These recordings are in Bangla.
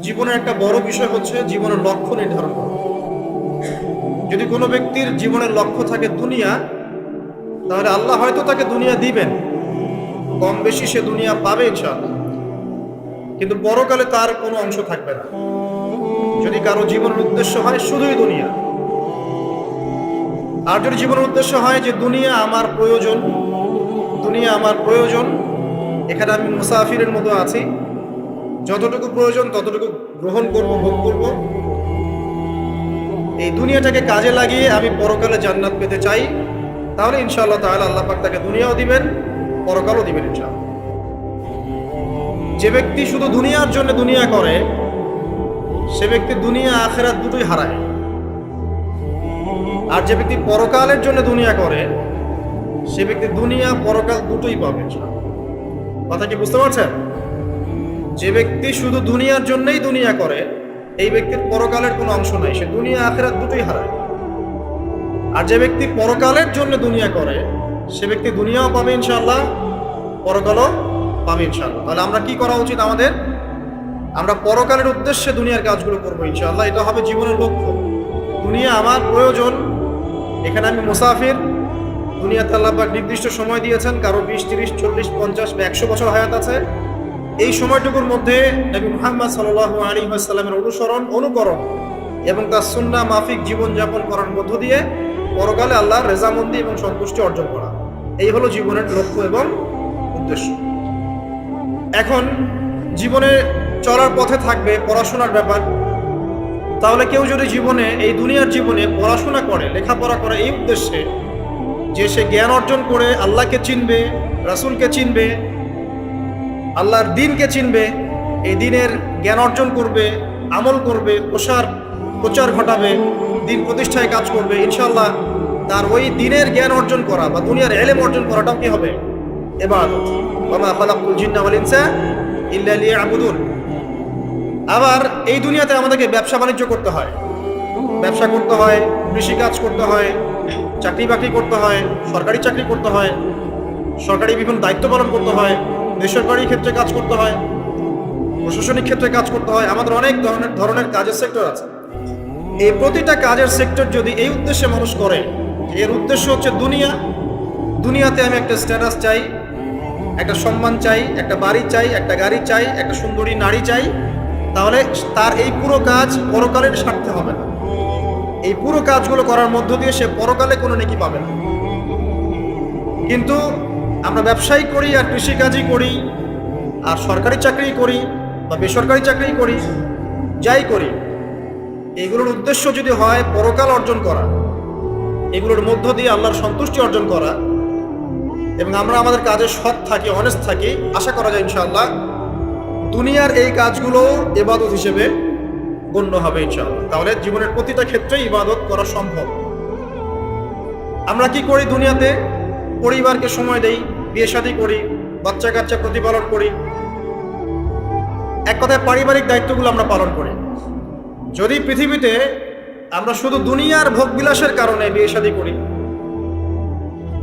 জীবনের একটা বড় বিষয় হচ্ছে জীবনের লক্ষ্য নির্ধারণ করা। যদি কোনো ব্যক্তির জীবনের লক্ষ্য থাকে দুনিয়া, তাহলে আল্লাহ হয়তো তাকে দুনিয়া দিবেন, কম বেশি সে দুনিয়া পাবে ইনশাআল্লাহ, কিন্তু পরকালে তার কোনো অংশ থাকবে না। যদি কারো জীবনের উদ্দেশ্য হয় শুধুই দুনিয়া, আর যদি জীবনের উদ্দেশ্য হয় যে দুনিয়া আমার প্রয়োজন, দুনিয়া আমার প্রয়োজন, এখানে আমি মুসাফিরের মতো আছি, যতটুকু প্রয়োজন ততটুকু গ্রহণ করব, ভোগ করব, এই দুনিয়াটাকে কাজে লাগিয়ে আমি পরকালে জান্নাত পেতে চাই, তাহলে ইনশাআল্লাহ তাআলা আল্লাহ পাক তাকে দুনিয়াও দিবেন, পরকালও দিবেন ইনশাআল্লাহ। যে ব্যক্তি শুধু দুনিয়ার জন্য দুনিয়া করে, সে ব্যক্তি দুনিয়া আখিরাত দুটোই হারায়। আর যে ব্যক্তি পরকালের জন্য দুনিয়া করে, সে ব্যক্তি দুনিয়া পরকাল দুটোই পাবে ইনশাআল্লাহ। কথা কি বুঝতে পারছেন? যে ব্যক্তি শুধু দুনিয়ার জন্যই দুনিয়া করে, এই ব্যক্তির পরকালের কোনো অংশ নাই, সে দুনিয়া আখিরাত দুটোই হারায়। আর যে ব্যক্তি পরকালের জন্য দুনিয়া করে, সে ব্যক্তি দুনিয়াও পাবে ইনশাআল্লাহ, পরকালও পাবে ইনশাআল্লাহ। তাহলে আমরা কি করা উচিত আমাদের? আমরা পরকালের উদ্দেশ্যে দুনিয়ার কাজগুলো করবো ইনশাআল্লাহ। এটা হবে জীবনের লক্ষ্য। দুনিয়া আমার প্রয়োজন, এখানে আমি মুসাফির। দুনিয়াতে আল্লাহ পাক নির্দিষ্ট সময় দিয়েছেন, কারো 20, 30, 40, 50 বা 100 বছর হায়াত আছে। এই সময়টুকুর মধ্যে নবী মুহাম্মদ সাল্লাল্লাহু আলাইহি ওয়াসাল্লামের অনুকরণ এবং তার সুন্নাহ মাফিক জীবনযাপন করার মধ্য দিয়ে পরকালে আল্লাহর রেজামন্দি এবং সন্তুষ্টি অর্জন করা, এই হলো জীবনের লক্ষ্য এবং উদ্দেশ্য। এখন জীবনে চলার পথে থাকবে পড়াশোনার ব্যাপার। তাহলে কেউ যদি জীবনে, এই দুনিয়ার জীবনে পড়াশোনা করে, লেখাপড়া করে এই উদ্দেশ্যে যে সে জ্ঞান অর্জন করে আল্লাহকে চিনবে, রাসূলকে চিনবে, আল্লাহর দ্বীনকে চিনবে, এই দ্বীনের জ্ঞান অর্জন করবে, আমল করবে, প্রচার ঘটাবে, দ্বীন প্রতিষ্ঠায় কাজ করবে, ইনশাআল্লাহ তার ওই দ্বীনের জ্ঞান অর্জন করা বা দুনিয়ার ইলম অর্জন করাটাও কি হবে? ইবাদত। ওয়া মা খালাকতুল জিন্না ওয়াল ইনসা ইল্লা লিয়াবুদুন। আবার এই দুনিয়াতে আমাদেরকে ব্যবসা বাণিজ্য করতে হয়, ব্যবসা করতে হয়, কৃষিকাজ করতে হয়, চাকরি বাকরি করতে হয়, সরকারি চাকরি করতে হয়, সরকারি বিভিন্ন দায়িত্ব পালন করতে হয়, বেসরকারি ক্ষেত্রে কাজ করতে হয়, প্রশাসনিক ক্ষেত্রে কাজ করতে হয়। আমাদের অনেক ধরনের কাজের সেক্টর আছে। এই প্রতিটা কাজের সেক্টর যদি এই উদ্দেশ্যে মানুষ করে, এর উদ্দেশ্য হচ্ছে দুনিয়াতে আমি একটা স্ট্যাটাস চাই, একটা সম্মান চাই, একটা বাড়ি চাই, একটা গাড়ি চাই, একটা সুন্দরী নারী চাই, তাহলে তার এই পুরো কাজ পরকালের স্বার্থে হবে না। এই পুরো কাজগুলো করার মধ্য দিয়ে সে পরকালে কোনো নেকি পাবে না। কিন্তু আমরা ব্যবসায়ী করি, আর কৃষিকাজই করি, আর সরকারি চাকরি করি বা বেসরকারি চাকরি করি, যাই করি, এগুলোর উদ্দেশ্য যদি হয় পরকাল অর্জন করা, এগুলোর মধ্য দিয়ে আল্লাহর সন্তুষ্টি অর্জন করা, এবং আমরা আমাদের কাজে সৎ থাকি, অনেস্ট থাকি, আশা করা যায় ইনশাআল্লাহ দুনিয়ার এই কাজগুলো ইবাদত হিসেবে গণ্য হবে ইনশাআল্লাহ। তাহলে জীবনের প্রতিটা ক্ষেত্রে ইবাদত করা সম্ভব। আমরা কি করি দুনিয়াতে? পরিবারকে সময় দেই, বিয়ে শাদী করি, বাচ্চা কাচ্চা প্রতিপালন করি, এক কথায় পারিবারিক দায়িত্বগুলো আমরা পালন করি। যদি পৃথিবীতে আমরা শুধু দুনিয়ার ভোগ বিলাসের কারণে বিয়ে শাদী করি,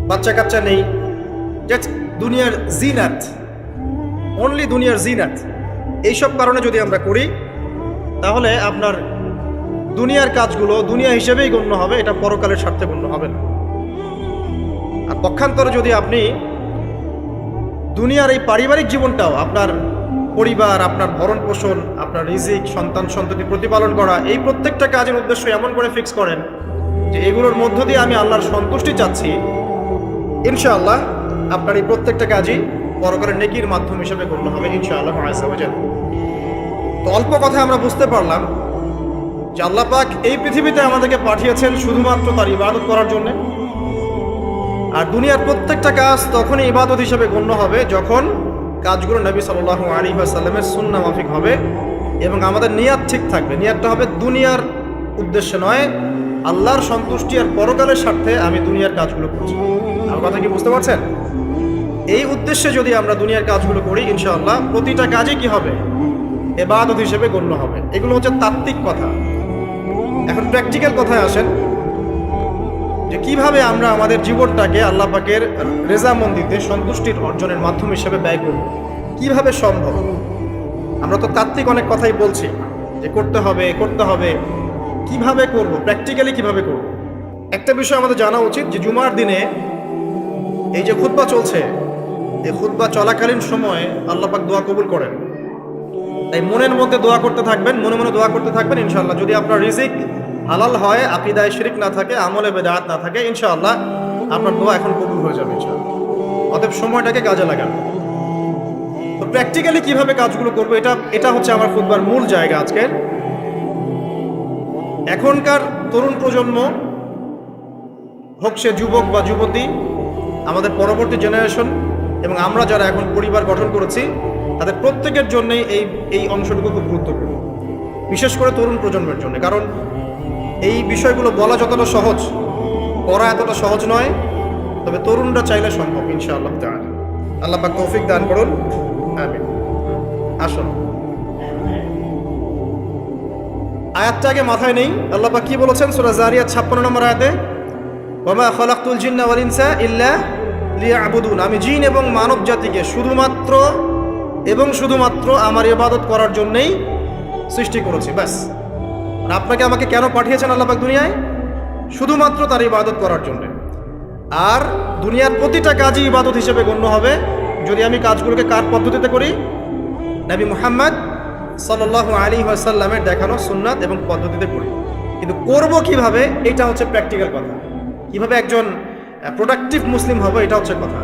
বাচ্চা কাচ্চা নেই, জাস্ট দুনিয়ার জিনাত, অনলি দুনিয়ার জিনাত, এইসব কারণে যদি আমরা করি, তাহলে আপনার দুনিয়ার কাজগুলো দুনিয়া হিসেবেই গণ্য হবে, এটা পরকালের স্বার্থে গণ্য হবে না। আর পক্ষান্তরে যদি আপনি দুনিয়ার এই পারিবারিক জীবনটাও, আপনার পরিবার, আপনার ভরণ পোষণ, আপনার রিজিক, সন্তান সন্ততি প্রতিপালন করা, এই প্রত্যেকটা কাজের উদ্দেশ্য এমন করে ফিক্স করেন যে এগুলোর মধ্য দিয়ে আমি আল্লাহর সন্তুষ্টি চাচ্ছি, ইনশাআল্লাহ আপনার এই প্রত্যেকটা কাজই পরকালের নেকির মাধ্যম হিসেবে গণ্য হবে ইনশাআল্লাহ আযজা ওয়া জাল। তো অল্প কথায় আমরা বুঝতে পারলাম যে আল্লাহ পাক এই পৃথিবীতে আমাদেরকে পাঠিয়েছেন শুধুমাত্র তার ইবাদত করার জন্য। আর দুনিয়ার প্রত্যেকটা কাজ তখনই ইবাদত হিসেবে গণ্য হবে যখন কাজগুলো নবী সাল্লাল্লাহু আলাইহি ওয়াসাল্লামের সুন্নাহ মাফিক হবে এবং আমাদের নিয়াত ঠিক থাকবে। নিয়াতটা হবে দুনিয়ার উদ্দেশ্যে নয়, আল্লাহর সন্তুষ্টি আর পরকালের স্বার্থে আমি দুনিয়ার কাজগুলো করছি। আমার কথা কি বুঝতে পারছেন? এই উদ্দেশ্যে যদি আমরা দুনিয়ার কাজগুলো করি, ইনশাআল্লাহ প্রতিটা কাজই কি হবে? ইবাদত হিসেবে গণ্য হবে। এগুলো হচ্ছে তাত্ত্বিক কথা। এখন প্র্যাকটিক্যাল কথায় আসেন যে কিভাবে আমরা আমাদের জীবনটাকে আল্লাহ পাকের রেজামন্দিতে, সন্তুষ্টির অর্জনের মাধ্যম হিসেবে ব্যয় করব, কিভাবে সম্ভব? আমরা তো তাত্ত্বিক অনেক কথাই বলছি যে করতে হবে করতে হবে, কিভাবে করব, প্র্যাকটিক্যালি কিভাবে করব। একটা বিষয় আমাদের জানা উচিত যে জুমার দিনে এই যে খুতবা চলছে, এই খুতবা চলাকালীন সময়ে আল্লাহ পাক দোয়া কবুল করেন। তাই মনের মধ্যে দোয়া করতে থাকবেন, মনে মনে দোয়া করতে থাকবেন। ইনশাআল্লাহ যদি আপনার রিজিক হালাল হয়, আকীদায় শিরক না থাকে, আমলে বেদাত না থাকে, ইনশাআল্লাহ আপনার দোয়া এখন কবুল হয়ে যাবে ইনশাআল্লাহ। অতএব সময়টাকে কাজে লাগান। তো প্র্যাকটিক্যালি কিভাবে কাজগুলো করবো, এটা হচ্ছে আমার খুতবার মূল জায়গা আজকের। এখনকার তরুণ প্রজন্ম হোক সে যুবক বা যুবতী, আমাদের পরবর্তী জেনারেশন এবং আমরা যারা এখন পরিবার গঠন করেছি, তাদের প্রত্যেকের জন্যই এই অংশটুকু খুব গুরুত্বপূর্ণ, বিশেষ করে তরুণ প্রজন্মের জন্য। কারণ এই বিষয়গুলো বলা যতটা সহজ, করা এতটা সহজ নয়। তবে তরুণরা চাইলে সম্ভব ইনশাআল্লাহ তাআলা। আল্লাহ পাক তৌফিক দান করুন, আমিন। আসুন আয়াতটা আগে মাথায় নেই। আল্লাহ পাক কি বলেছেন সূরা জারিয়াত 56 নম্বর আয়াতে, ওয়ামা খালাকতুল জিন্না ওয়াল ইনসা ইল্লা লিয়াবুদুন, আমি জিন এবং মানব জাতিকে শুধুমাত্র এবং শুধুমাত্র আমার ইবাদত করার জন্যই সৃষ্টি করেছি, ব্যাস। আর আপনাকে আমাকে কেন পাঠিয়েছেন আল্লাহ পাক দুনিয়ায়? শুধুমাত্র তার ইবাদত করার জন্য। আর দুনিয়ার প্রতিটা কাজই ইবাদত হিসেবে গণ্য হবে যদি আমি কাজগুলোকে কার পদ্ধতিতে করি? নবী মুহাম্মদ সাল্লাল্লাহু আলাইহি ওয়াসাল্লামের দেখানো সুন্নাত এবং পদ্ধতিতে করি। কিন্তু করব কিভাবে, এটা হচ্ছে প্র্যাকটিক্যাল কথা। কিভাবে একজন প্রোডাক্টিভ মুসলিম হবে, এটা হচ্ছে কথা।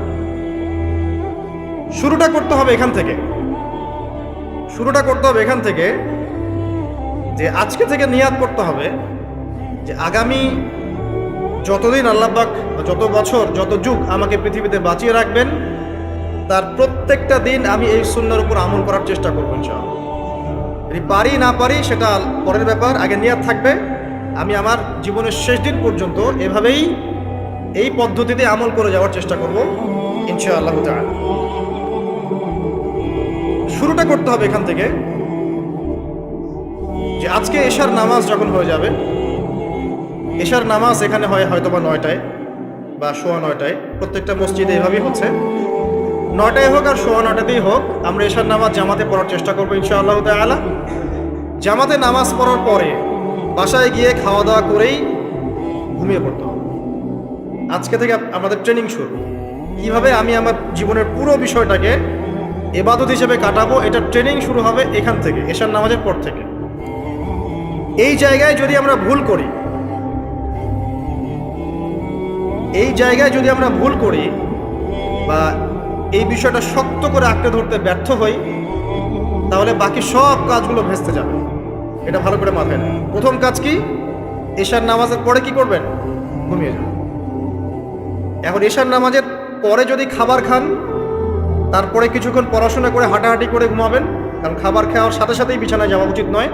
শুরুটা করতে হবে এখান থেকে। শুরুটা করতে হবে এখান থেকে যে আজকে থেকে নিয়াত করতে হবে যে আগামী যতদিন আল্লাহ পাক, যত বছর, যত যুগ আমাকে পৃথিবীতে বাঁচিয়ে রাখবেন, তার প্রত্যেকটা দিন আমি এই সুন্নাহর উপর আমল করার চেষ্টা করবো ইনশাআল্লাহ। যদি পারি না পারি সেটা পরের ব্যাপার, আগে নিয়াত থাকবে আমি আমার জীবনের শেষ দিন পর্যন্ত এভাবেই এই পদ্ধতিতে আমল করে যাওয়ার চেষ্টা করব ইনশাআল্লাহ তাআলা। শুরুটা করতে হবে এখান থেকে যে আজকে এশার নামাজ যখন হয়ে যাবে, এশার নামাজ এখানে হয় হয়তোবা 9টায় বা 9:15, প্রত্যেকটা মসজিদে এভাবেই হচ্ছে। 9টায় হোক আর 9:15তেই হোক, আমরা এশার নামাজ জামাতে পড়ার চেষ্টা করবো ইনশাআল্লাহ তাআলা। জামাতে নামাজ পড়ার পরে বাসায় গিয়ে খাওয়া দাওয়া করেই ঘুমিয়ে পড়তে হবে। আজকে থেকে আমাদের ট্রেনিং শুরু, কিভাবে আমি আমার জীবনের পুরো বিষয়টাকে ইবাদত হিসেবে কাটাবো, এটা ট্রেনিং শুরু হবে এখান থেকে, এশার নামাজের পর থেকে। এই জায়গায় যদি আমরা ভুল করি, বা এই বিষয়টা শক্ত করে আঁকড়ে ধরতে ব্যর্থ হই, তাহলে বাকি সব কাজগুলো ভেস্তে যাবে। এটা ভালো করে মাথায় নেন। প্রথম কাজ কি? এশার নামাজের পরে কি করবেন? ঘুমিয়ে যাবেন। এখন এশার নামাজের পরে যদি খাবার খান, তারপরে কিছুক্ষণ পড়াশোনা করে হাঁটাহাঁটি করে ঘুমাবেন, কারণ খাবার খাওয়ার সাথে সাথেই বিছানায় যাওয়া উচিত নয়।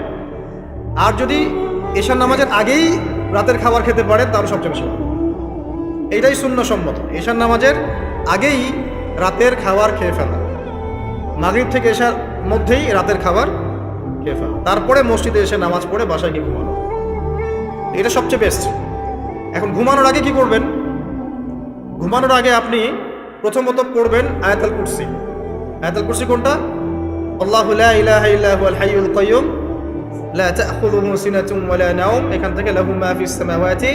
আর যদি এশার নামাজের আগেই রাতের খাবার খেতে পারেন, তাহলে সবচেয়ে বেশি ভালো। এইটাই সুন্নাহসম্মত, এশার নামাজের আগেই রাতের খাবার খেয়ে ফেলা, মাগরিব থেকে এশার মধ্যেই রাতের খাবার খেয়ে ফেলা, তারপরে মসজিদে এসে নামাজ পড়ে বাসায় গিয়ে ঘুমানো, এটা সবচেয়ে বেস্ট। এখন ঘুমানোর আগে কি করবেন? ঘুমানোর আগে আপনি প্রথমত পড়বেন আয়াতুল কুরসি। আয়াতুল কুরসি কোনটা? আল্লাহু লা ইলাহা ইল্লা হুয়াল হাইয়ুল কাইয়্যুম লা তা'খুযুহু সিনাতুন ওয়া লা নাওম, এখান থেকে লাহু মা ফিস সামাওয়াতি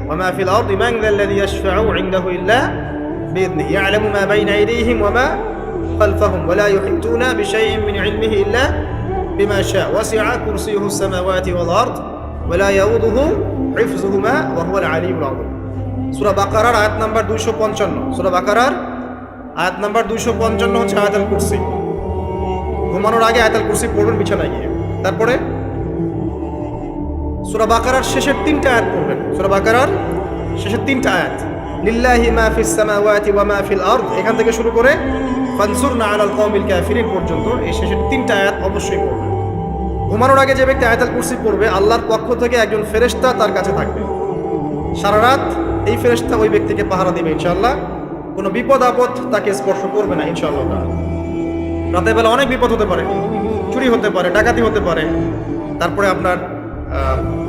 ওয়া মা ফিল আরদি মান যাল্লাযী ইয়াশফা'ু ইনদাহু ইল্লা বিইذনিহি ইয়া'লামু মা বাইনা আইদিহিম ওয়া মা খালফাহুম ওয়া লা ইউহিতুনা বিশাইইন মিন ইলমিহি ইল্লা বিমা শা'a ওয়াসি'a কুরসিয়ুহু সামাওয়াতি ওয়াল আরদ ওয়া লা ইয়াউদুহু হিফযুহুমা ওয়া হুয়াল আলিয়্যুল আযীম। সূরা বাকারার আয়াত নাম্বার 255। সূরা বাকারার আয়াত নাম্বার 255 হচ্ছে আয়াতুল কুরসি। ঘুমানোর আগে আয়াতুল কুরসি পড়বেন বিছানায় গিয়ে। তারপরে সূরা বাকারার শেষের 3টা আয়াত পড়বেন। সূরা বাকারার শেষের 3টা আয়াত, লিল্লাহি মা ফিস সামাওয়াতি ওয়া মা ফিল আরদ, এখান থেকে শুরু করে ফানসুরনা আলাল কওমিল কাফিরিন পর্যন্ত এই শেষের 3টা আয়াত অবশ্যই পড়বেন। ঘুমানোর আগে যে ব্যক্তি আয়াতুল কুরসি পড়বে, আল্লাহর পক্ষ থেকে একজন ফেরেশতা তার কাছে থাকবে সারা রাত। এই ফেরেশতা ওই ব্যক্তিকে পাহারা দিবে ইনশাআল্লাহ। কোনো বিপদ আপদ তাকে স্পর্শ করবে না ইনশাআল্লাহ। রাতের বেলা অনেক বিপদ হতে পারে, চুরি হতে পারে, ডাকাতি হতে পারে, তারপরে আপনার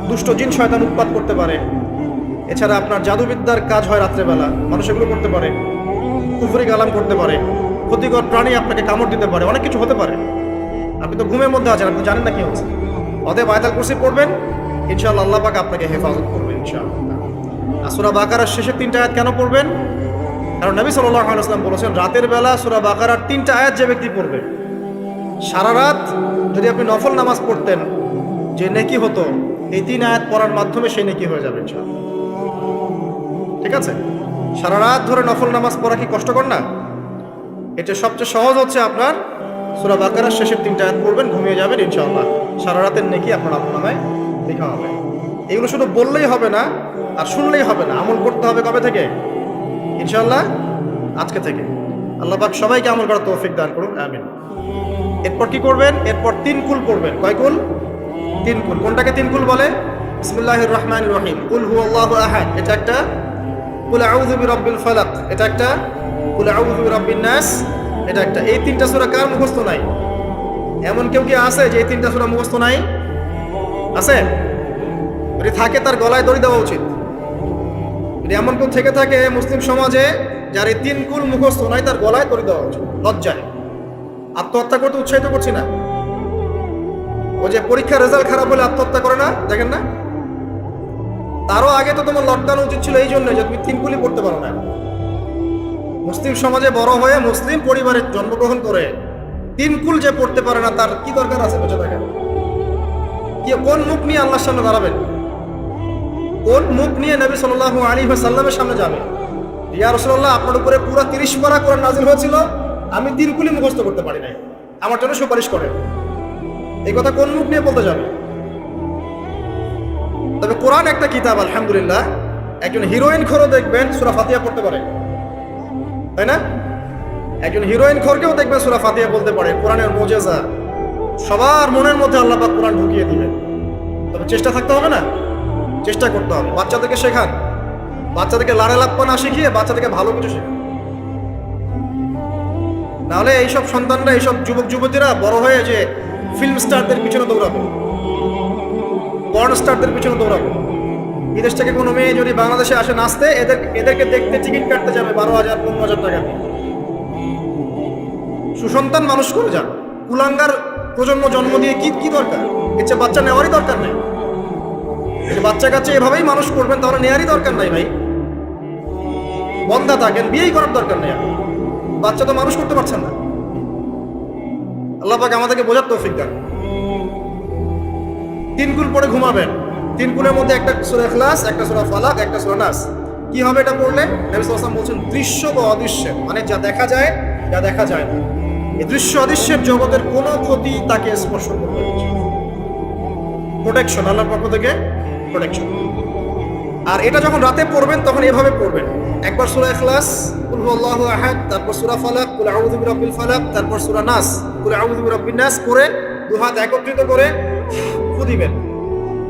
দুষ্ট জিন শয়তান উৎপাত করতে পারে, এছাড়া আপনার জাদুবিদ্যার কাজ হয় রাত্রেবেলা, মানুষ এগুলো করতে পারে, কুফরি কালাম করতে পারে, ক্ষতিকর প্রাণী আপনাকে কামড় দিতে পারে, অনেক কিছু হতে পারে। আপনি তো ঘুমের মধ্যে আছেন, আপনি জানেন না কি হচ্ছে। অতএব আয়াতুল কুরসি পড়বেন, ইনশাআল্লাহ আল্লাহ পাক আপনাকে হেফাজত করবেন ইনশাআল্লাহ। আর সূরা বাকারার শেষের 3টা আয়াত কেন পড়বেন? কারণ নবী সাল্লাল্লাহু আলাইহি ওয়াসাল্লাম বলেছেন, রাতের বেলা সূরা বাকারার 3টা আয়াত যে ব্যক্তি পড়বে, সারা রাত যদি আপনি নফল নামাজ পড়তেন যে নেকি হতো, এই 3 আয়াত পড়ার মাধ্যমে সেই নেকি হয়ে যাবে ইনশাআল্লাহ। ঠিক আছে? সারা রাত ধরে নফল নামাজ পড়া কি কষ্টকর না? এটা সবচেয়ে সহজ হচ্ছে আপনার সূরা বাকারার শেষের 3টা আয়াত পড়বেন, ঘুমিয়ে যাবেন ইনশাআল্লাহ। সারা রাতের নেকি আপনার আমলনামায় লেখা হবে। এগুলো শুধু বললেই হবে না আর শুনলেই হবে না, আমল করতে হবে কবে থেকে? ইনশাআল্লাহ আজকে থেকে। আল্লাহ পাক সবাইকে আমল করার তৌফিক দান করুন, আমিন। এরপর কি করবেন? এরপর 3 কুল পড়বেন। কয় কুল? 3 কুল। কোনটাকে 3 কুল বলে? বিসমিল্লাহির রহমানির রহিম, কুল হুয়াল্লাহু আহাদ, এটা একটা। কুল আউযু বিরাব্বিল ফালাক, এটা একটা। কুল আউযু বিরাব্বিন নাস, এটা একটা। এই 3টা সূরা কার মুখস্থ নাই? এমন কেউ কি আছে যে এই 3টা সূরা মুখস্থ নাই? আছে? যদি থাকে তার গলায় দড়ি দেওয়া উচিত। যদি এমন কেউ থেকে থাকে মুসলিম সমাজে যার এই 3 কুল মুখস্থ নাই, তার গলায় দড়ি দেওয়া উচিত লজ্জায়। আত্মহত্যা করতে উৎসাহিত করছি না। ও যে পরীক্ষার রেজাল্ট খারাপ হলে আত্মহত্যা করে না, দেখেন না? তারও আগে তো তোমার লকডাউন উচিত ছিল এই জন্য যে তুমি 3 কুলই পড়তে পারো না। মুসলিম সমাজে বড় হয়ে মুসলিম পরিবারে জন্মগ্রহণ করে 3 কুল যে পড়তে পারে না, তার কি দরকার আছে বেঁচে থাকার? কি কোন মুখ নিয়ে আল্লাহর সামনে দাঁড়াবেন? কোন মুখ নিয়ে নবী সাল্লাল্লাহু আলাইহি ওয়াসাল্লামের সামনে যাবে? ইয়া রাসূলুল্লাহ, আপনার উপরে পুরো 30 পারা কোরআন নাযিল হয়েছিল, আমি 3 কুলি মুখস্থ করতে পারি নাই, আমার জন্য সুপারিশ করেন। এই কথা কোন মুখ নিয়ে বলতে যাবে? তবে কোরআন একটা কিতাব, আলহামদুলিল্লাহ। একজন হিরোইন খোরও দেখবেন সূরা ফাতিহা পড়তে পারে, তাই না? একজন হিরোইন খোরকেও দেখবেন সূরা ফাতিহা বলতে পারে। কোরআনের মুজিজা, সবার মনের মধ্যে আল্লাহ পাক কোরআন ঢুকিয়ে দিবেন। তবে চেষ্টা থাকতে হবে না? চেষ্টা করতে হবে। বাচ্চাদেরকে শেখান, বাচ্চাদেরকে লাড়ে লাপ্পা না শিখিয়ে বাচ্চাদেরকে ভালো কিছু শেখান। নাহলে এইসব সন্তানরা, এইসব যুবক যুবতীরা বড় হয়ে যে ফিল্ম স্টারদের পিছনে দৌড়াবে, পর্ন স্টারদের পিছনে দৌড়াবে। বিদেশ থেকে কোনো মেয়ে যদি বাংলাদেশে আসে নাচতে, এদেরকে দেখতে টিকিট কাটতে যাবে 12,000 15,000 টাকা দিয়ে। সুসন্তান মানুষ করে যান। কুলাঙ্গার প্রজন্ম জন্ম দিয়ে কি দরকার? ইচ্ছে বাচ্চা নেওয়ারই দরকার নেই। বাচ্চা কাচ্চা এভাবেই মানুষ করবেন, তাহলে নেয়ারই দরকার নাই ভাই। বন্ধা থাকেন, বিয়েই করার দরকার নেই। বাচ্চা তো মানুষ করতে পারছেন না। আল্লাহ পাক আমাদেরকে বোঝার তৌফিক দান। 3 কুল পড়ে ঘুমাবেন। 3 কুলের মধ্যে একটা সূরা ইখলাস, একটা সূরা ফালাক, একটা সূরা নাস। কি হবে এটা পড়লে? নবী সাল্লাল্লাহু আলাইহি ওয়াসাল্লাম বলছেন, দৃশ্য বা অদৃশ্য, মানে যা দেখা যায়, যা দেখা যায় না, এই দৃশ্য অদৃশ্যের জগতের কোনো ক্ষতি তাকে স্পর্শ করবে না। প্রোটেকশন, আল্লাহর পক্ষ থেকে প্রোটেকশন। আর এটা যখন রাতে পড়বেন তখন এভাবে পড়বেন। একবার সূরা ইখলাস, কুল হুয়াল্লাহু আহাদ, তারপর সূরা ফালাক, কুল আউযু বিরাব্বিল ফালাক, তারপর সূরা নাস, কুল আউযু বিরাব্বিন নাস করে 2 হাত একত্রিত করে ফু দিবেন।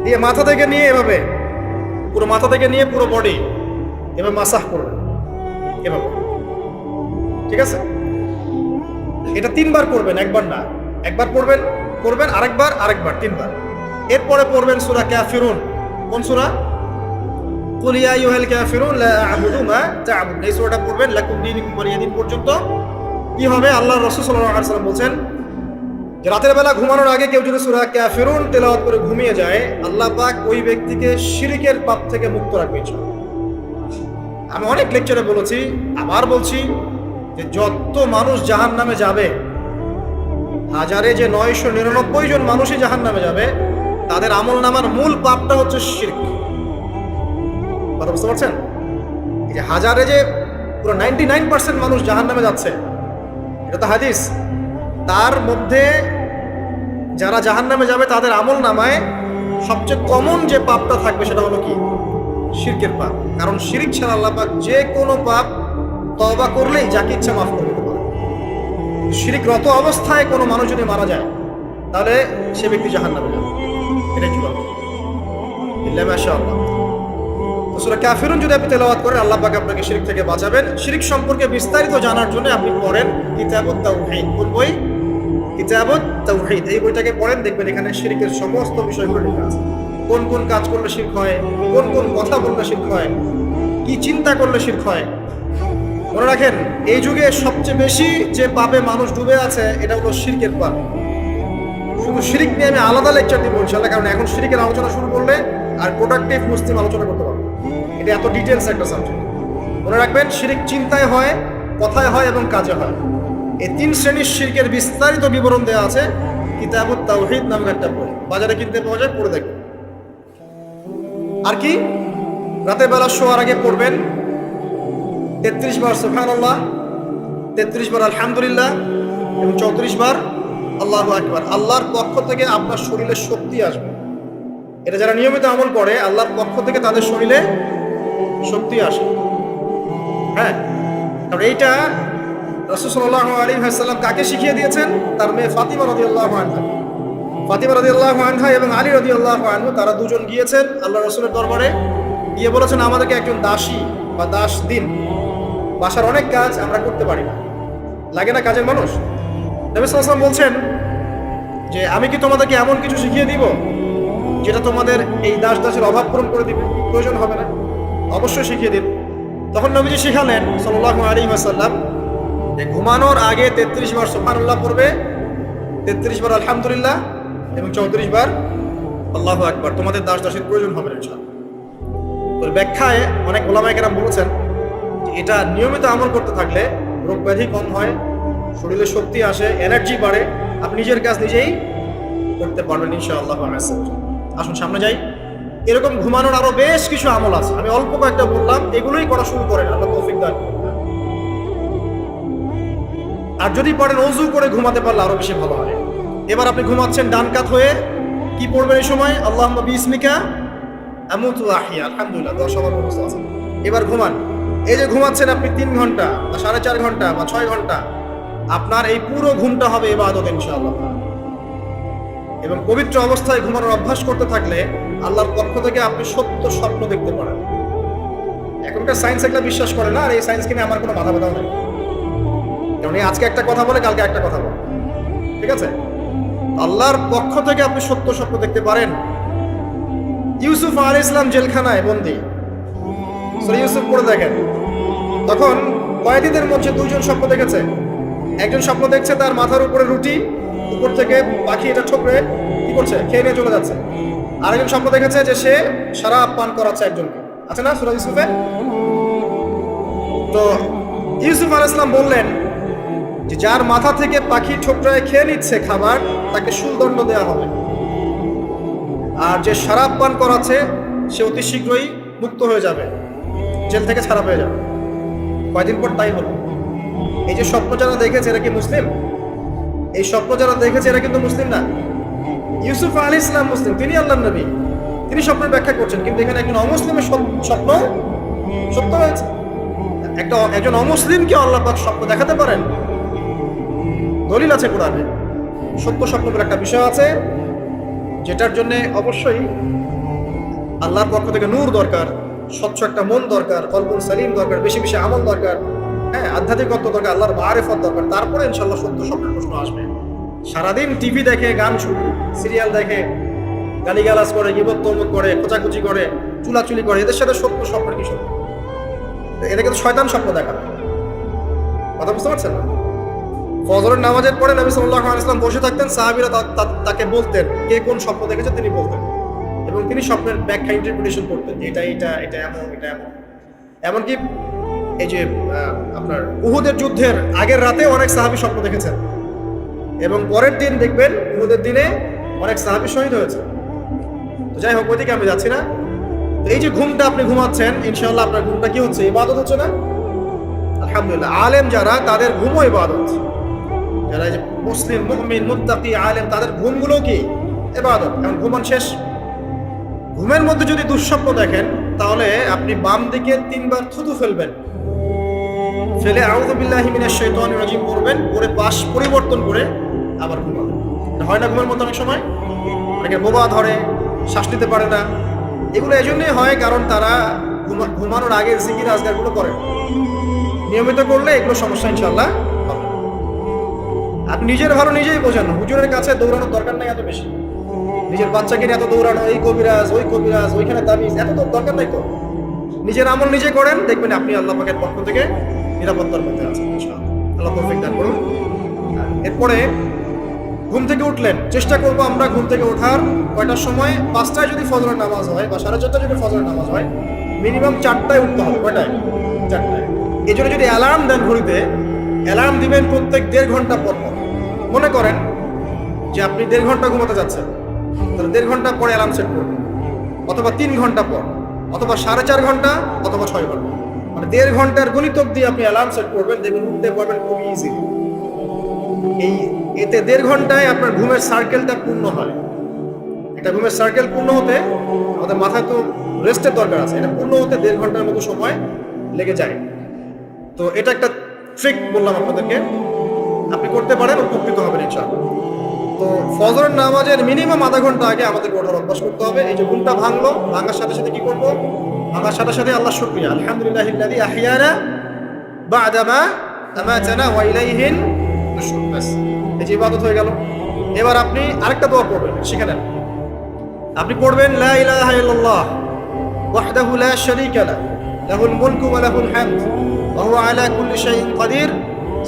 দিয়ে মাথা থেকে নিয়ে এভাবে, পুরো মাথা থেকে নিয়ে পুরো বডি এভাবে মাসাহ করবেন, এভাবে। ঠিক আছে? এটা 3 বার করবেন, একবার না। একবার করবেন, আরেকবার 3 বার। এরপরে পড়বেন সূরা কাফিরুন। কোন সূরা? কুল ইয়া আইয়ুহাল কাফিরুন লা আ'বুদু মা তা'বুদুন। এই সূরাটা পড়বেন লাকুম দীনুকুম ওয়ালিয়া দীন পর্যন্ত। কি হবে? আল্লাহর রাসূল সাল্লাল্লাহু আলাইহি ওয়াসাল্লাম বলেন যে রাতের বেলা ঘুমানোর আগে কেউ যদি সূরা কাফিরুন তেলাওয়াত করে ঘুমিয়ে যায়, আল্লাহ পাক ওই ব্যক্তিকে শিরকের পাপ থেকে মুক্ত রাখবে ইনশাআল্লাহ। আমি অনেক লেকচারে বলেছি, আবার বলছি যে যত মানুষ জাহান্নামে যাবে, হাজারে যে 999 জন মানুষই জাহান্নামে যাবে, তাদের আমলনামার মূল পাপটা হচ্ছে শিরক। কথা বুঝতে পারছেন? এই যে হাজারে যে পুরো 99% মানুষ জাহান্নামে যাচ্ছে, এটা তো হাদিস। তার মধ্যে যারা জাহান্নামে যাবে তাদের আমলনামায় সবচেয়ে কমন যে পাপটা থাকবে সেটা হলো কি? শিরকের পাপ। কারণ শিরক ছাড়া আল্লাহ পাক যে কোনো পাপ তওবা করলেই যাকে ইচ্ছা মাফ করে দিতে পারে। শিরকরত অবস্থায় কোনো মানুষ যদি মারা যায়, তাহলে সে ব্যক্তি জাহান্নামে যাবে। এটাই কি বলবো? ইল্লা মাশাআল্লাহ। তো সূরা কাফিরুন যদি আপনি তেলাওয়াত করেন, আল্লাহ পাক আপনাকে শিরক থেকে বাঁচাবেন। শিরক সম্পর্কে বিস্তারিত জানার জন্য আপনি পড়েন কিতাবুত তাওহীদ। কোন বই? কিতাবুত তাওহীদ। এই বইটাকে পড়েন, দেখবেন এখানে শিরকের সমস্ত বিষয়গুলো লেখা আছে। কোন কোন কাজ করলে শিরক হয়, কোন কোন কথা বললে শিরক হয়, কি চিন্তা করলে শিরক হয়। মনে রাখেন, এই যুগে সবচেয়ে বেশি যে পাপে মানুষ ডুবে আছে এটা হলো শিরকের পাপ। শুধু শিরিক নিয়ে আমি আলাদা লেকচার দিব ইনশাআল্লাহ, কারণ এখন শিরিকের আলোচনা শুরু করলে আর প্রোডাক্টিভ মুসলিম আলোচনা করতে পারবো। এটা এত ডিটেলস একটা সাবজেক্ট। মনে রাখবেন, শিরিক চিন্তায় হয়, কথায় হয় এবং কাজে হয়। এই 3 শ্রেণীর শিরকের বিস্তারিত বিবরণ দেওয়া আছে কিতাবুত তাওহীদ নামের একটা বই, বাজারে কিনতে পাওয়া যায়, পড়ে দেখবেন। আর কি, রাতের বেলা শোয়ার আগে পড়বেন 33 বার সুবহানাল্লাহ, 33 বার আলহামদুলিল্লাহ এবং 34 বার আল্লাহু আকবার। আল্লাহর পক্ষ থেকে আপনার শরীরে শক্তি আসবে। এটা যারা নিয়মিত আমল করে, আল্লাহর পক্ষ থেকে তাদের শরীরে শক্তি আসে। হ্যাঁ, কারণ এইটা রাসূল সাল্লাল্লাহু আলাইহি ওয়াসাল্লাম কাকে শিখিয়ে দিয়েছেন? তার মেয়ে ফাতিমা রাদিয়াল্লাহু আনহা। ফাতিমা রাদিয়াল্লাহু আনহা এবং আলী রাদিয়াল্লাহু আনহু, তারা দুজন গিয়েছেন আল্লাহ রাসূলের দরবারে, গিয়ে বলেছেন আমাদেরকে একজন দাসী বা দাস দিন, বাসার অনেক কাজ আমরা করতে পারি না, লাগে না কাজের মানুষ। নবী সাল্লাল্লাহু আলাইহি ওয়াসাল্লাম বলছেন যে আমি কি তোমাদেরকে এমন কিছু শিখিয়ে দিব যেটা তোমাদের এই দাস দাসের অভাব পূরণ করে দিবে, প্রয়োজন হবে না? অবশ্যই শিখিয়ে দিন। তখন নবীজি শিখালেন সাল্লাল্লাহু আলাইহি ওয়াসাল্লাম যে ঘুমানোর আগে 33 বার সুবহানাল্লাহ পড়বে, 33 বার আলহামদুলিল্লাহ এবং 34 বার আল্লাহু আকবার। তোমাদের দাস দাসের প্রয়োজন হবে না ইনশাআল্লাহ। ওর ব্যাখ্যায় অনেক ওলামায়ে কেরাম বলেছেন যে এটা নিয়মিত আমল করতে থাকলে রোগ ব্যাধি কম হয়, শরীরে শক্তি আসে, এনার্জি বাড়ে, আপনি নিজের কাজ নিজেই করতে পারবেন ইনশাআল্লাহ। আসুন সামনে যাই। এরকম ঘুমানোর আরো বেশ কিছু আমল আছে, আমি অল্প কয়েকটা বললাম, এগুলোই করা শুরু করেন, আল্লাহ তৌফিক দান করুন। আর যদি পারেন ওযু করে ঘুমাতে পারলে আরো বেশি ভালো হয়। এবার আপনি ঘুমাচ্ছেন ডান কাত হয়ে, কি পড়বেন এই সময়? আল্লাহুম্মা বিসমিকা আমুতু ওয়া আহইয়া, আলহামদুলিল্লাহ, 10 বার মুখস্থ আছে। এবার ঘুমান। এই যে ঘুমাচ্ছেন আপনি 3 ঘন্টা বা 4.5 ঘন্টা বা 6 ঘন্টা, আপনার এই পুরো ঘুমটা হবে ইবাদত ইনশাআল্লাহ। এবং পবিত্র অবস্থায় ঘুমানোর অভ্যাস করতে থাকলে আল্লাহর পক্ষ থেকে আপনি সত্য স্বপ্ন দেখতে পারেন। এখনকার সায়েন্স একটা বিশ্বাস করে না, আর এই সায়েন্সকে নিয়ে আমার কোনো মাথা ব্যথা নেই, কারণ আজকে একটা কথা বলে কালকে একটা কথা বলে, ঠিক আছে? আল্লাহর পক্ষ থেকে আপনি সত্য স্বপ্ন দেখতে পারেন। ইউসুফ আলাইহিস সালাম জেলখানায় বন্দী, সূরা ইউসুফ পড়ে দেখেন। তখন কয়েদিদের মধ্যে 2 জন স্বপ্ন দেখেছে। একজন স্বপ্ন দেখছে তার মাথার উপরে রুটি, উপর থেকে পাখি এটা ঠোকরে কি করছে, খেয়ে নিয়ে চলে যাচ্ছে। আরেকজন স্বপ্ন দেখেছে যে সে শরাব পান করাচ্ছে একজনকে, আছে না সূরা ইউসুফে? তো ইউসুফ আলাইহিস সালাম বললেন যে যার মাথা থেকে পাখি ঠোকরায় খেয়ে নিচ্ছে খাবার, তাকে শুলদণ্ড দেওয়া হবে। আর যে শরাব পান করাচ্ছে সে অতি শীঘ্রই মুক্ত হয়ে যাবে, জেল থেকে ছাড়া পেয়ে যাবে। কয়দিন পর তাই হলো। এই যে স্বপ্ন যারা দেখেছে এরা কি মুসলিম? এই স্বপ্ন যারা দেখেছে এরা কিন্তু মুসলিম না। ইউসুফ আলাইহিস সালাম মুসলিম, তিনি আল্লাহর নবী, তিনি স্বপ্নের ব্যাখ্যা করছেন, কিন্তু এখানে একজন অমুসলিমের স্বপ্ন সত্য হয়েছে। একজন অমুসলিমকে আল্লাহ পাক স্বপ্ন দেখাতে পারেন, দলিল আছে কোরআনে। সত্য স্বপ্ন বলে একটা বিষয় আছে, যেটার জন্য অবশ্যই আল্লাহর পক্ষ থেকে নূর দরকার, স্বচ্ছ একটা মন দরকার, কলবুল সালিম দরকার, বেশি বেশি আমল দরকার, হ্যাঁ, আধ্যাত্মিকত্ব দরকার, আল্লাহর মারিফত দরকার। তারপরে ইনশাআল্লাহ সত্য স্বপ্নের প্রশ্ন আসবে। সারাদিন টিভি দেখে, গান সিরিয়াল দেখে, গালিগালাজ করে, গীবত তমুক করে, খোঁচাখুচি করে, চুলাচুলি করে, এদের সাথে সত্য স্বপ্নের কি সত্য? এদেরকে তো শয়তান স্বপ্ন দেখাবে। কথা বুঝতে পারছেন না? ফজরের নামাজের পরে নবী সাল্লাল্লাহু আলাইহি ওয়াসাল্লাম বসে থাকতেন, সাহাবীরা তাকে বলতেন কে কোন স্বপ্ন দেখেছে, তিনি বলতেন, এবং তিনি স্বপ্নের ব্যাখ্যা ইন্টারপ্রিটেশন করতেন, এটা এটা এটা এমন, এটা এমন। এমনকি এই যে আপনার উহুদের যুদ্ধের আগের রাতে অনেক সাহাবী স্বপ্ন দেখেছেন, এবং পরের দিন দেখবেন উহুদের দিনে অনেক সাহাবী শহীদ হয়েছে। তো যাই হোক, ওইদিকে আমি যাচ্ছি না। এই যে ঘুমটা আপনি ঘুমাচ্ছেন, ইনশাআল্লাহ আপনার ঘুমটা কি হচ্ছে? ইবাদত হচ্ছে না? আলহামদুলিল্লাহ। আলেম যারা, তাদের ঘুমও ইবাদত। যারা এই যে মুসলিম, মুমিন, মুত্তাকি, আলেম, তাদের ঘুমগুলো কি ইবাদত। এখন ঘুমান শেষ, ঘুমের মধ্যে যদি দুঃস্বপ্ন দেখেন, তাহলে আপনি বাম দিকে 3 বার থুতু ফেলবেন, ফেলে আউযু বিল্লাহি মিনাশ শাইতানির রাজিম পড়বেন, পরে পাশ পরিবর্তন করে আবার ঘুমাবেন। হয় না ঘুমের মধ্যে অনেক সময় অনেকে বোবা ধরে, শ্বাস নিতে পারে না। এগুলো এজন্যই হয় কারণ তারা ঘুমানোর আগে জিকির আজকারগুলো করে। নিয়মিত করলে এগুলো সমস্যা ইনশাআল্লাহ হবে। আপনি নিজের ভালো নিজেই বোঝেন, হুজুরের কাছে দৌড়ানোর দরকার নাই এত বেশি। নিজের বাচ্চাকে নিয়ে এত দৌড়ানো, এই কবিরাজ, ওই কবিরাজ, ওইখানে তাবিজ, এত তো দরকার নাই তো। নিজের আমল নিজে করেন, দেখবেন আপনি আল্লাহ পাকের পক্ষ থেকে নিরাপত্তার মধ্যে আছেন ইনশাআল্লাহ। আল্লাহ তৌফিক দান করুন। এরপরে ঘুম থেকে উঠলেন, চেষ্টা করবো আমরা ঘুম থেকে ওঠার কয়টার সময়? 5টায় যদি ফজরের নামাজ হয় বা 4:30 যদি ফজরের নামাজ হয়, মিনিমাম 4টায় উঠতে হবে। কয়টায়? 4টায়। এই জন্য যদি অ্যালার্ম দেন ঘড়িতে, অ্যালার্ম দিবেন প্রত্যেক 1.5 ঘন্টা পর পর। মনে করেন যে আপনি 1.5 ঘন্টা ঘুমাতে যাচ্ছেন, তাহলে 1.5 ঘন্টা পরে অ্যালার্ম সেট করবেন, অথবা 3 ঘন্টা পর, অথবা 4.5 ঘন্টা, অথবা 6 ঘন্টা। মানে 1.5 ঘন্টার গণিতক দিয়ে আপনি অ্যালার্ম সেট করবেন, দেখবেন উঠতে পারবেন খুব ইজি। এতে 1.5 ঘন্টায় আপনার ঘুমের সার্কেলটা পূর্ণ হয়। এটা ঘুমের সার্কেল পূর্ণ হতে আমাদের মাথায় তো রেস্টের দরকার আছে, এটা পূর্ণ হতে 1.5 ঘন্টার মতো সময় লেগে যায়। তো এটা একটা ট্রিক বললাম আপনাদেরকে, আপনি করতে পারেন, উপকৃত হবেন ইনশাআল্লাহ। তো ফজরের নামাজের মিনিমাম আধা ঘন্টা আগে আমাদের ওঠার অভ্যাস করতে হবে। এই যে ঘুমটা ভাঙলো, ভাঙার সাথে সাথে কি করব? ভাঙার সাথে সাথে আল্লাহ শুকরিয়া, আলহামদুলিল্লাহিল্লাযী আহইয়ানা বা'দা মা আমাতানা ওয়া ইলাইহিন নুশুর। বাস, এই যে ইবাদত হয়ে গেল। এবার আপনি আরেকটা দোয়া পড়বেন, শিখে নেন। আপনি পড়বেন লা ইলাহা ইল্লাল্লাহ ওয়াহদাহু লা শারীকা লাহু লাহুল মুলকু ওয়া লাহুল হামদ ওয়া হুয়া আলা কুল্লি শাইইন কাদির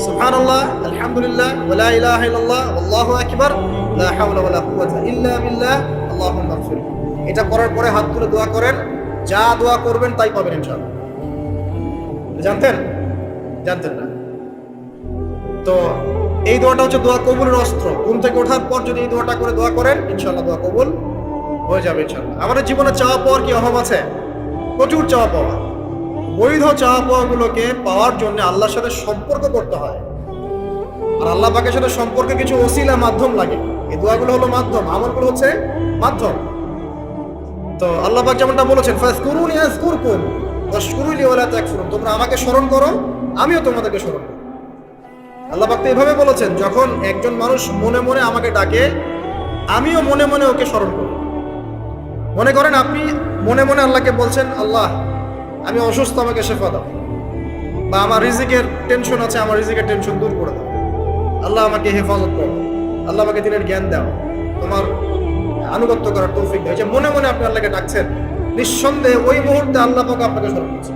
সুবহানাল্লাহ আলহামদুলিল্লাহ ওয়া লা ইলাহা ইল্লাল্লাহ আল্লাহু আকবার লা হাওলা ওয়া লা কুওয়াতা ইল্লা বিল্লাহ আল্লাহুম্মা ইগফির। এটা পড়ার পরে হাত তুলে দোয়া করেন, যা দোয়া করবেন তাই পাবেন ইনশাআল্লাহ। জানতেন? জানতেন না? তো এই দোয়াটা হচ্ছে দোয়া কবুলের অস্ত্র। ঘুম থেকে ওঠার পর যদি এই দোয়াটা করে দোয়া করেন, ইনশাআল্লাহ দোয়া কবুল হয়ে যাবে ইনশাআল্লাহ। আমাদের জীবনে চাওয়া পাওয়ার কি অভাব আছে? প্রচুর চাওয়া পাওয়া। বৈধ চাওয়া পাওয়াগুলোকে পাওয়ার জন্য আল্লাহর সাথে সম্পর্ক করতে হয়, আর আল্লাহ পাকের সাথে সম্পর্কে কিছু ওসিলা, মাধ্যম লাগে। এই দোয়াগুলো হলো মাধ্যম, আমলগুলো হচ্ছে মাধ্যম। তো আল্লাহ পাক যেমনটা বলেছেন, ফাজকুরুনি আযকুরকুম ওয়াশকুরুলি ওয়া লা তাকফুরুন, তোমরা আমাকে স্মরণ করো, আমিও তোমাদেরকে স্মরণ করব। আল্লাহ পাক তো এভাবে বলেছেন, যখন একজন মানুষ মনে মনে আমাকে ডাকে, আমিও মনে মনে ওকে স্মরণ করব। মনে করেন আপনি মনে মনে আল্লাহকে বলছেন, আল্লাহ আমি অসুস্থ, আমাকে শেফা দাও, বা আমার রিজিকের টেনশন আছে, আমার রিজিকের টেনশন দূর করে দাও, আল্লাহ আমাকে হেফাজত করো, আল্লাহ আমাকে দিনের জ্ঞান দাও, তোমার আনুগত্য করার তৌফিক দাও। যে মনে মনে আপনি আল্লাহকে ডাকছেন, নিঃসন্দেহে ওই মুহূর্তে আল্লাহ পাক আপনাকে স্মরণ করছেন।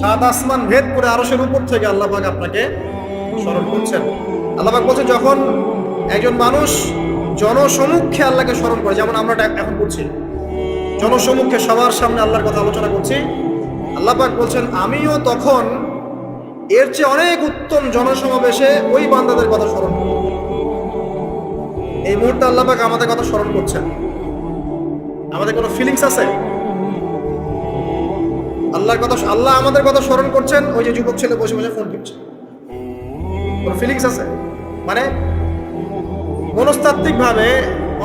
7 আসমান ভেদ করে আরশের উপর থেকে আল্লাহ পাক আপনাকে স্মরণ করছেন। আল্লাহ পাক বলছেন, যখন একজন মানুষ জনসমক্ষে আল্লাহকে স্মরণ করে, যেমন আমরা এখন করছি, জনসমক্ষে সবার সামনে আল্লাহর কথা আলোচনা করছি, আল্লাহ পাক বলছেন আমিও তখন এর চেয়ে অনেক উত্তম জনসমাবেশে ওই বান্দাদের কথা স্মরণ করব। এই মুহূর্তে আল্লাহ পাক আমাদের কথা স্মরণ করছেন। আমাদের কোনো ফিলিংস আছে? আল্লাহ আমাদের কথা স্মরণ করছেন, ওই যে যুবক ছেলে বসে বসে ফোন টিপছে, কোনো ফিলিংস আছে? মানে মনস্তাত্ত্বিক ভাবে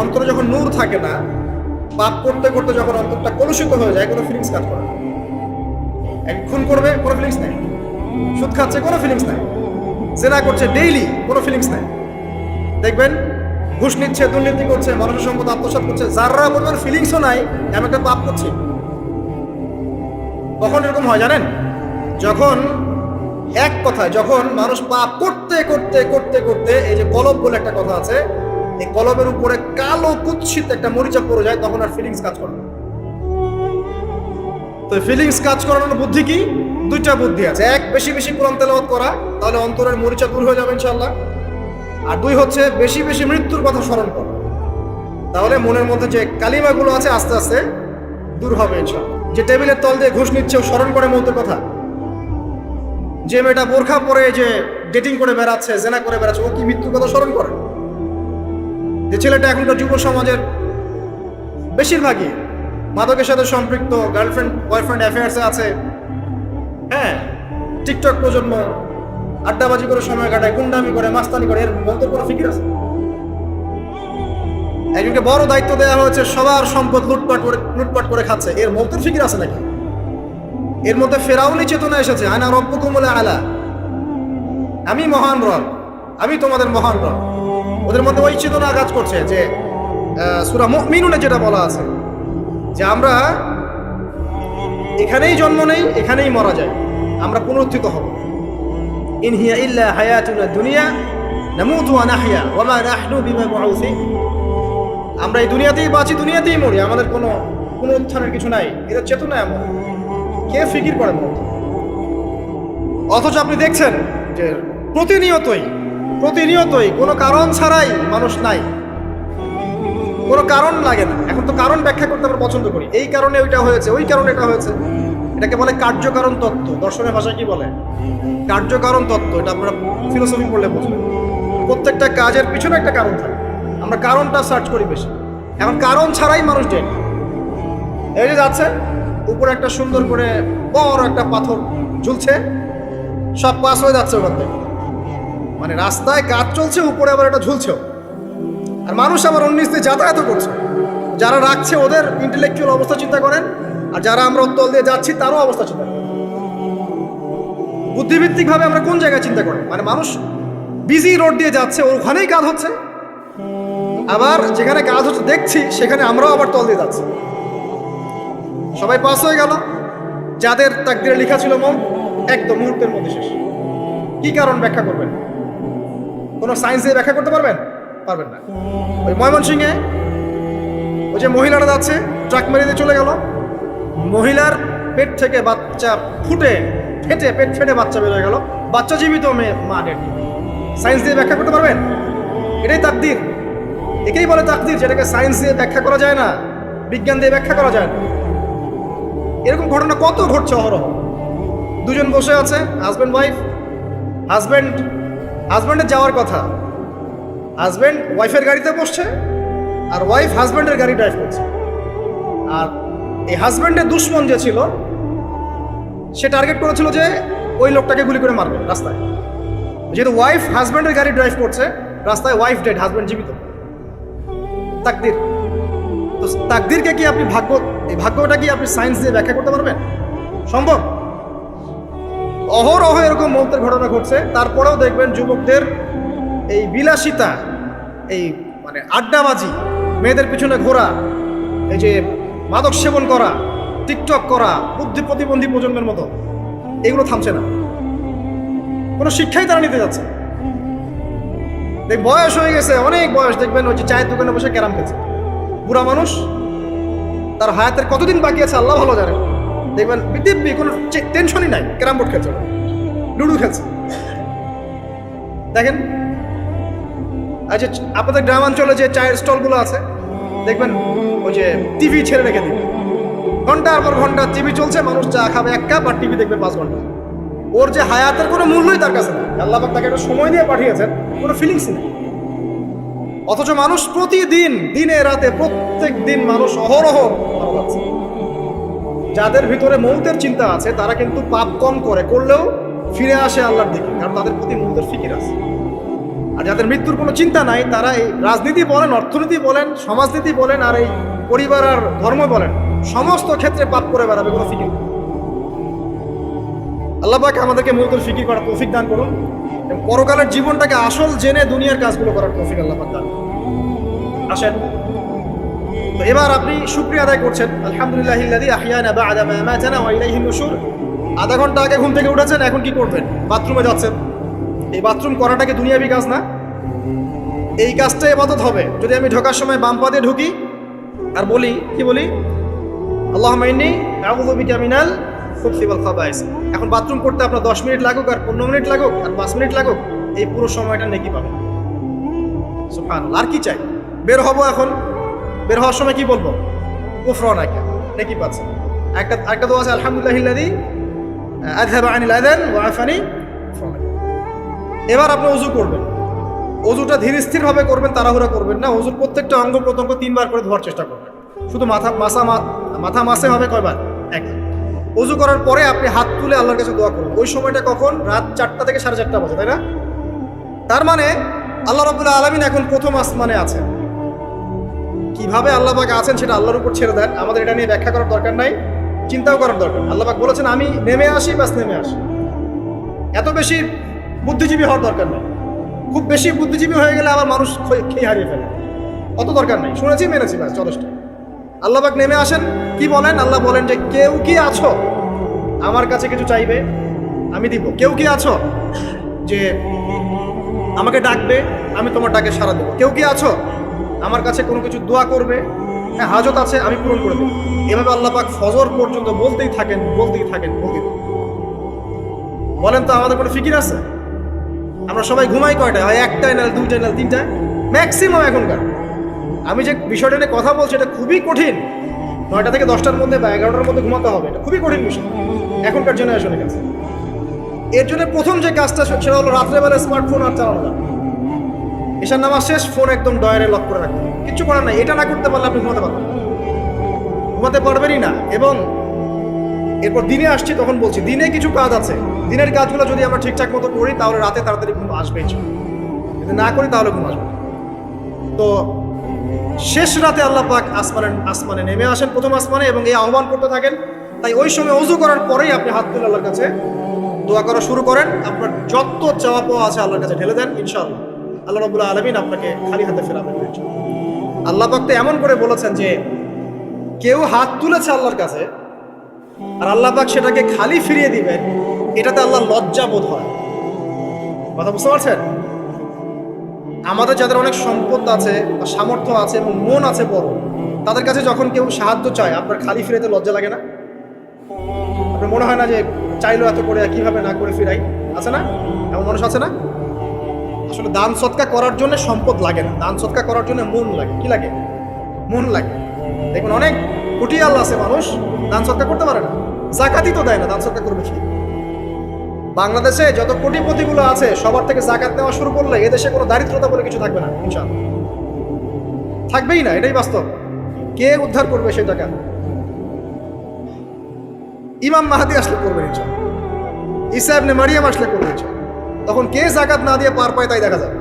অন্তরে যখন নূর থাকে না, পাপ করতে করতে যখন অন্তরটা কলুষিত হয়ে যায়, কোনো ফিলিংস কাজ করে না। খুন করবে, কোনো ফিলিংস নাই। সুদ খাচ্ছে, কোনো ফিলিংস নাই। জেনা করছে ডেইলি, কোনো ফিলিংস নাই। দেখবেন ঘুষ নিচ্ছে, দুর্নীতি করছে, মানুষের সম্পদ আত্মসাৎ করছে, যারা বলবেন ফিলিংসও নাই, আমি একটা পাপ করছি। কখন এরকম হয় জানেন? যখন এক কথায়, যখন মানুষ পাপ করতে করতে করতে করতে, এই যে কলব বলে একটা কথা আছে, এই কলবের উপরে কালো কুৎসিত একটা মরিচা পড়ে যায়, তখন আর ফিলিংস কাজ করে না। তো ফিলিংস কাজ করানোর বুদ্ধি কি? 2টা বুদ্ধি আছে। এক, বেশি বেশি কোরআন তেলাওয়াত করা, তাহলে অন্তরের মরিচা দূর হয়ে যাবে ইনশাআল্লাহ। আর 2 হচ্ছে বেশি বেশি মৃত্যুর কথা স্মরণ করা, তাহলে মনের মধ্যে যে কালিমাগুলো আছে আস্তে আস্তে দূর হবে ইনশাআল্লাহ। যে টেবিলের তল দিয়ে ঘুষ নিচ্ছে, ও স্মরণ করে মৌতের কথা। যে মেয়েটা বোরখা পরে যে ডেটিং করে বেড়াচ্ছে, জেনা করে বেড়াচ্ছে, ও কি মৃত্যুর কথা স্মরণ করে? যে ছেলেটা এখনকার যুব সমাজের বেশিরভাগই মাদকের সাথে সম্পৃক্ত, গার্লফ্রেন্ড বয়ফ্রেন্ড অ্যাফেয়ার্সে আছে, হ্যাঁ, টিকটক প্রজন্ম, আড্ডাবাজি করে সময় কাটায়, গুন্ডামি করে, মাস্তানি করে, এর মৌতের কোনো ফিকির আছে? একজনকে বড় দায়িত্ব দেওয়া হয়েছে, সবার সম্পদ লুটপাট করে খাচ্ছে, এর মৌতের ফিকির আছে নাকি? এর মধ্যে ফেরাউনি চেতনা এসেছে, আনা রব্বুকুমুল আলা, আমি মহান রব, আমি তোমাদের মহান রব। ওদের মধ্যে ওই চেতনা কাজ করছে যে সূরা মুমিনুনে যেটা বলা আছে, যে আমরা এখানেই জন্ম নেই, এখানেই মারা যায়, আমরা পুনরুত্থিত হব। ইন হিয়া ইল্লা হায়াতুনা দুনিয়া নামুতু ওয়া নাহইয়া ওয়া মা নাহনু বিমাবউসিন। আমরা এই দুনিয়াতেই বাঁচি, দুনিয়াতেই মরি, আমাদের কোনো পুনরুত্থানের কিছু নাই। এদের চেতনা এমন, কে ফিকির করে মত? অথচ আপনি দেখছেন যে প্রতিনিয়তই প্রতিনিয়তই কোনো কারণ ছাড়াই মানুষ নাই, কোনো কারণ লাগে না। এখন তো কারণ ব্যাখ্যা করতে আমরা পছন্দ করি, এই কারণে ওইটা হয়েছে, ওই কারণে এটা হয়েছে। এটাকে বলে কার্যকারণ তত্ত্ব। দর্শনের ভাষায় কি বলে? কার্যকারণ তত্ত্ব। এটা আমরা ফিলোসফি পড়লে বুঝবেন। প্রত্যেকটা কাজের পিছনে একটা কারণ থাকে, আমরা কারণটা সার্চ করি বেশি। এখন কারণ ছাড়াই মানুষ ডেড। এই যে যাচ্ছে, উপরে একটা সুন্দর করে বড় একটা পাথর ঝুলছে, সব পাস হয়ে যাচ্ছে ওখান থেকে। মানে রাস্তায় কাজ চলছে, উপরে আবার এটা ঝুলছেও, আর মানুষ আবার অন্যিস দিয়ে যাতায়াত করছে। যারা রাখছে ওদের ইন্টেলেকচুয়াল অবস্থা চিন্তা করেন, আর যারা আমরা তল দিয়ে যাচ্ছি তারও অবস্থা চিন্তা করেন। বুদ্ধিভিত্তিকভাবে আমরা কোন জায়গায় চিন্তা করি? মানে মানুষ বিজি রোড দিয়ে যাচ্ছে, ওখানেই কাজ হচ্ছে, আবার যেখানে কাজ হচ্ছে দেখছি সেখানে আমরাও আবার তল দিয়ে যাচ্ছি। সবাই পাস হয়ে গেল, যাদের তাকদিরে লেখা ছিল মন একদম মুহূর্তের মধ্যে শেষ। কি কারণ ব্যাখ্যা করবেন? কোনো সায়েন্স দিয়ে ব্যাখ্যা করতে পারবেন? পারবেন না। ওই ময়মনসিংহে ওই যে মহিলাটা যাচ্ছে, ট্রাক মেরে দিয়ে চলে গেল, মহিলার পেট থেকে বাচ্চা ফেটে পেট ফেটে বাচ্চা বেরোয় গেল, বাচ্চা জীবিত, মেয়ে মা ডেড। সায়েন্স দিয়ে ব্যাখ্যা করতে পারবেন? এটাই তাকদির। একেই বলে তাকদির, যেটাকে সায়েন্স দিয়ে ব্যাখ্যা করা যায় না, বিজ্ঞান দিয়ে ব্যাখ্যা করা যায় না। এরকম ঘটনা কত ঘটছে অহরহ। দুজন বসে আছে, হাজব্যান্ড ওয়াইফ, হাজব্যান্ডের যাওয়ার কথা, হাজব্যান্ড ওয়াইফের গাড়িতে বসছে, আর ওয়াইফ হাজব্যান্ডের গাড়ি ড্রাইভ করছে। আর এই হাজব্যান্ডের দুশ্মন যে ছিল, সে টার্গেট করেছিল যে ওই লোকটাকে গুলি করে মারবে রাস্তায়। যেহেতু ওয়াইফ হাজব্যান্ডের গাড়ি ড্রাইভ করছে, রাস্তায় ওয়াইফ ডেড, হাজব্যান্ড জীবিত। তাকদির। তো তাকদিরকে কি আপনি এই ভাগ্যটা কি আপনি সায়েন্স দিয়ে ব্যাখ্যা করতে পারবেন? সম্ভব? অহরহ এরকম মৌতের ঘটনা ঘটছে। তারপরেও দেখবেন যুবকদের এই বিলাসিতা, এই মানে আড্ডাবাজি, মেয়েদের পিছনে ঘোরা, এই যে মাদক সেবন করা, টিকটক করা, বুদ্ধি প্রতিবন্ধী প্রজন্মের মতো, এগুলো থামছে না। কোনো শিক্ষাই তারা নিতে যাচ্ছে। বয়স হয়ে গেছে, অনেক বয়স, দেখবেন ওই যে চায়ের দোকানে বসে ক্যারাম খেলছে। বুড়া মানুষ, তার হায়াতের কতদিন বাকি আছে আল্লাহ ভালো জানে। দেখবেন দিব্যি, কোনো টেনশনই নাই, ক্যারাম বোর্ড খেলছে, লুডু খেলছে। দেখেন আর যে আপনাদের গ্রামাঞ্চলে যে চায়ের স্টলগুলো আছে, দেখবেন ওই যে টিভি ছেড়ে রেখে দিবে, ঘন্টার পর ঘন্টা টিভি চলছে, মানুষ চা খাবে 1 কাপ আর টিভি দেখবে 5 ঘন্টা। ওর যে হায়াতের কোনো মূল্যই তার কাছে নেই। আল্লাহ পাক তাকে একটা সময় দিয়ে পাঠিয়েছেন, কোনো ফিলিংস নেই। অথচ মানুষ প্রতিদিন, দিনে রাতে, প্রত্যেক দিন মানুষ অহরহ মারা যাচ্ছে। যাদের ভিতরে মৌতের চিন্তা আছে তারা কিন্তু পাপ কম করলেও ফিরে আসে আল্লাহর দিকে, কারণ তাদের প্রতি মৌতের ফিকির আছে। আর যাদের মৃত্যুর কোনো চিন্তা নাই, তারা এই রাজনীতি বলেন, অর্থনীতি বলেন, সমাজনীতি বলেন, আর এই পরিবার আর ধর্ম বলেন, সমস্ত ক্ষেত্রে পাপ করে বেড়াবে, কোনো ফিকির। আল্লাহ পাক আমাদেরকে মৌতের ফিকির করার তৌফিক দান করুন, এবং পরকালের জীবনটাকে আসল জেনে দুনিয়ার কাজগুলো করার তৌফিক আল্লাহ পাক দান করুন। আসেন, তো এবার আপনি শুকরিয়া আদায় করছেন, আলহামদুলিল্লাহিল্লাযী আহইয়ানা বা'দা মা আমাতানা ওয়া ইলাইহিন নুশুর। আধা ঘন্টা আগে ঘুম থেকে উঠেছেন, এখন কি করবেন? বাথরুমে যাচ্ছেন। এই বাথরুম করাটা কি দুনিয়াবি কাজ না? এই কাজটা ইবাদত হবে যদি আমি ঢোকার সময় বাম পা দিয়ে ঢুকি আর বলি, কি বলি? আল্লাহুম্মা ইন্নী আউযু বিকা মিনাল খুবসি ওয়াল খাবাইস। এখন বাথরুম করতে আপনার 10 মিনিট লাগুক, আর 15 মিনিট লাগুক, আর 5 মিনিট লাগুক, এই পুরো সময়টা নেকি পাবেন। সুবহানাল্লাহ। আর কি চাই? বের হব, এখন বের হওয়ার সময় কি বলবো? গুফরানাকা, নেকি পাচ্ছেন। একটা দোয়া আছে, আলহামদুলিল্লাহিল্লাযী আযহাবা আনিল আযান ওয়া আফানি। এবার আপনি ওযু করবেন। ওযুটা ধীর স্থিরভাবে করবেন, তাড়াহুড়া করবেন না। ওযুর প্রত্যেকটা অঙ্গ প্রত্যঙ্গ 3 বার করে ধোয়ার চেষ্টা করবেন। শুধু মাথা মাসে হবে কয়বার? 1। ওযু করার পরে আপনি হাত তুলে আল্লাহর কাছে দোয়া করবেন। ওই সময়টা কখন? রাত 4টা থেকে 4:30 বাজে, তাই না? তার মানে আল্লাহ রাব্বুল আলামিন এখন প্রথম আসমানে আছেন। কিভাবে আল্লাহ পাক আছেন সেটা আল্লাহর উপর ছেড়ে দেন, আমাদের এটা নিয়ে ব্যাখ্যা করার দরকার নাই, চিন্তাও করার দরকার। আল্লাহ পাক বলেছেন আমি নেমে আসি, বাস নেমে আসি। এত বেশি বুদ্ধিজীবী হওয়ার দরকার নেই। খুব বেশি বুদ্ধিজীবী হয়ে গেলে আবার মানুষ খেয়ে হারিয়ে ফেলে। অত দরকার নেই, শুনেছি মেনেছি, ব্যাস যথেষ্ট। আল্লাহ পাক নেমে আসেন, কি বলেন? আল্লাহ বলেন যে কেউ কি আছো আমার কাছে কিছু চাইবে, আমি দিব। কেউ কি আছো যে আমাকে ডাকবে, আমি তোমার ডাকে সাড়া দেবো। কেউ কি আছো আমার কাছে কোনো কিছু দোয়া করবে, হ্যাঁ হাজত আছে, আমি পূরণ করে দেবো। এভাবে আল্লাহ পাক ফজর পর্যন্ত বলতেই থাকেন। বলেন তো আমাদের কোনো ফিকির আছে? আমরা সবাই ঘুমাই কয়টায়? হয় একটায়, না দুইটায়, না তিনটায়, ম্যাক্সিমাম এখনকার। আমি যে বিষয়টা নিয়ে কথা বলছি এটা খুবই কঠিন। 9টা থেকে 10টার মধ্যে বা 11টার মধ্যে ঘুমাতে হবে, এটা খুবই কঠিন বিষয় এখনকার জেনারেশনের কাছে। এর জন্য প্রথম যে কাজটা সেটা হলো রাত্রেবেলা স্মার্টফোন আর চালানো যাবে। এশার নামাজ শেষ, ফোন একদম ডয়ারে লক করে রাখবেন, কিচ্ছু করার নাই। এটা না করতে পারলে আপনি ঘুমাতে পারবেনই না। এবং এরপর দিনে আসছি, তখন বলছি দিনে কিছু কাজ আছে, দিনের কাজগুলো যদি আমরা ঠিকঠাক মতো করি তাহলে রাতে তাড়াতাড়ি ঘুম আসবেই। যদি না করি তাহলে ঘুম আসবে। তো শেষ রাতে আল্লাহ পাক আসমানে নেমে আসেন, প্রথম আসমানে, এবং এই আহ্বান করতে থাকেন। তাই ওই সময় ওযু করার পরেই আপনি হাত তুলে আল্লাহর কাছে দোয়া করা শুরু করেন। আপনার যত চাওয়া পাওয়া আছে আল্লাহর কাছে ঢেলে দেন, ইনশাআল্লাহ আল্লাহ রাব্বুল আলামিন আপনাকে খালি হাতে ফেরাবেন। আল্লাহ পাক তো এমন করে বলেছেন যে কেউ হাত তুলেছে আল্লাহর কাছে আর আল্লাহ পাক সেটাকে খালি ফিরিয়ে দিবেন, এটাতে আল্লাহ লজ্জা বোধ হয়। কথা বুঝতে পারছেন? আমাদের যাদের অনেক সম্পদ আছে বা সামর্থ্য আছে এবং মন আছে বড়, তাদের কাছে যখন কেউ সাহায্য চায় আপনার খালি ফিরাইতে লজ্জা লাগে না? আপনার মনে হয় না যে চাইলো এত করে কিভাবে না করে ফিরাই? আছে না এমন মানুষ? আছে না? আসলে দান সৎকা করার জন্য সম্পদ লাগে না, দান সৎকা করার জন্য মন লাগে। কি লাগে? মন লাগে। দেখুন অনেক কোটি আল্লাহ আছে, মানুষ দান সৎকা করতে পারে না, জাকাতই তো দেয় না, দান সৎকা করবে কি? বাংলাদেশে যত কোটিপতিগুলো আছে সবার থেকে জাকাত নেওয়া শুরু করলে এদেশে কোনো দারিদ্রতা বলে কিছু থাকবে না, ইনশাআল্লাহ থাকবেই না, এটাই বাস্তব। কে উদ্ধার করবে সেই টাকা? ইমাম মাহাদি আসলে করবে ইনশাআল্লাহ, ঈসা ইবনে মারিয়াম আসলে করবে ইনশাআল্লাহ। তখন কে জাকাত না দিয়ে পার পায় তাই দেখা যাবে।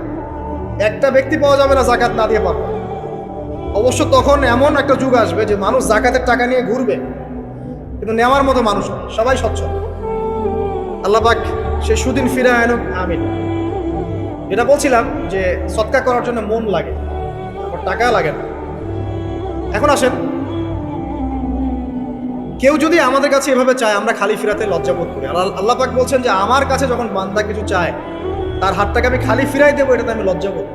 একটা ব্যক্তি পাওয়া যাবে না জাকাত না দিয়ে পার পায়। অবশ্য তখন এমন একটা যুগ আসবে যে মানুষ জাকাতের টাকা নিয়ে ঘুরবে, কিন্তু নেওয়ার মতো মানুষ নেই, সবাই সচ্ছল। আল্লাহ পাক সেই সুদিন ফিরে আনুক, আমিন। যেটা বলছিলাম যে সৎকা করার জন্য মন লাগে, টাকা লাগে না। এখন আসেন, কেউ যদি আমাদের কাছে এভাবে চায় আমরা খালি ফিরাতে লজ্জা বোধ করি। আল্লাহ পাক বলছেন যে আমার কাছে যখন বান্দা কিছু চায় তার হাতটাকে আমি খালি ফিরাই দেবো, এটাতে আমি লজ্জা বোধ।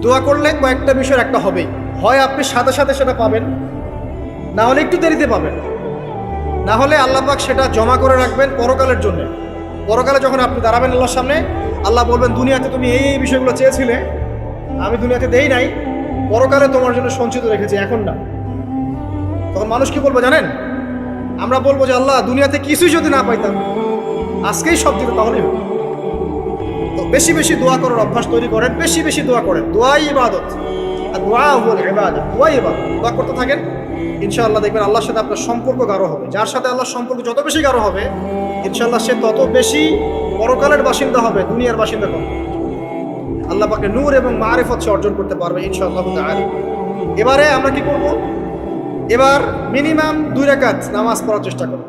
দোয়া করলে কয়েকটা বিষয়ের একটা হবেই, হয় আপনি সাথে সাথে সেটা পাবেন, না হলে একটু দেরিতে পাবেন, না হলে আল্লাহ পাক সেটা জমা করে রাখবেন পরকালের জন্য। পরকালে যখন আপনি দাঁড়াবেন আল্লাহর সামনে, আল্লাহ বলবেন দুনিয়াতে তুমি এই বিষয়গুলো চেয়েছিলে, আমি দুনিয়াতে দেই নাই, পরকালে তোমার জন্য সঞ্চিত রেখেছি, এখন না। তখন মানুষ কি বলবো জানেন? আমরা বলবো যে আল্লাহ দুনিয়াতে কিছুই যদি না পাইতাম, আজকেই সব দিত তাহলেই হতো। তো বেশি বেশি দোয়া করার অভ্যাস তৈরি করেন, বেশি বেশি দোয়া করেন। দোয়াই ইবাদত, আর দোয়া হল ইবাদত, দোয়াই ইবাদত। দোয়া করতে থাকেন, ইনশাআল্লাহ দেখবেন আল্লাহর সাথে আপনার সম্পর্ক গাঢ় হবে। যার সাথে আল্লাহর সম্পর্ক যত বেশি গাঢ় হবে, ইনশাআল্লাহ সে তত বেশি পরকালের বাসিন্দা হবে, দুনিয়ার বাসিন্দা কম। আল্লাহ পাকে নূর এবং মারিফত সে অর্জন করতে পারবে ইনশাআল্লাহ তাআলা। এবারে আমরা কি করব? এবার মিনিমাম 2 রাকাত নামাজ পড়ার চেষ্টা করুন।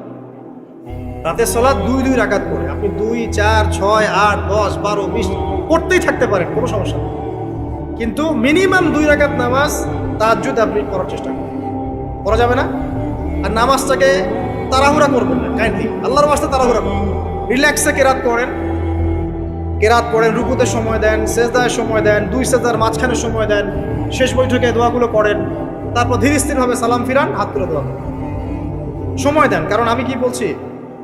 রাতের সালাত 2 রাকাত করে আপনি 2, 4, 6, 8, 10, 12, 20 পড়তেই থাকতে পারেন, কোনো সমস্যা নেই। কিন্তু মিনিমাম 2 রাকাত নামাজ তাহাজ্জুদ আপনি পড়ার চেষ্টা করুন। পড়া যাবে না? আর নামাজটাকে তাড়াহুড়া করবেন না, কাইন্ডলি আল্লাহর ওয়াস্তে তাড়াহুড়া করুন। রিল্যাক্সে কেরাত করেন, কেরাত পড়েন, রুকুতে সময় দেন, সেজদায় সময় দেন, 2 সেজদার মাঝখানে সময় দেন, শেষ বৈঠকে দোয়াগুলো করেন, তারপর ধীর স্থিরভাবে সালাম ফিরান, হাত তুলে দোয়া করেন, সময় দেন। কারণ আমি কি বলছি,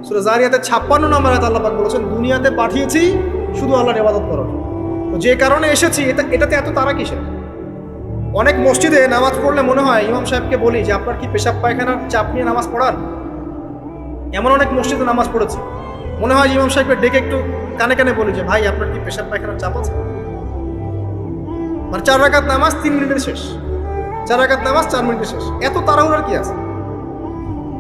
সূরা জারিয়াতে 56 নম্বর আয়াতে আল্লাহ পাক বলেছেন দুনিয়াতে পাঠিয়েছি শুধু আল্লাহর ইবাদত করো। তো যে কারণে এসেছি এটাতে এত তাড়া কিসের? অনেক মসজিদে নামাজ পড়লে মনে হয় ইমাম সাহেবকে বলি যে আপনার কি পেশাব পায়খানার চাপ নিয়ে নামাজ পড়ান? এমন অনেক মসজিদে নামাজ পড়েছি, মনে হয় ইমাম সাহেবকে ডেকে একটু কানে কানে বলি যে ভাই আপনার কি পেশাব পায়খানার চাপ আছে? মানে 4 রাকাত নামাজ 3 মিনিটের শেষ, 4 রাকাত নামাজ 4 মিনিটের শেষ, এত তাড়াহুড়ার কি আছে?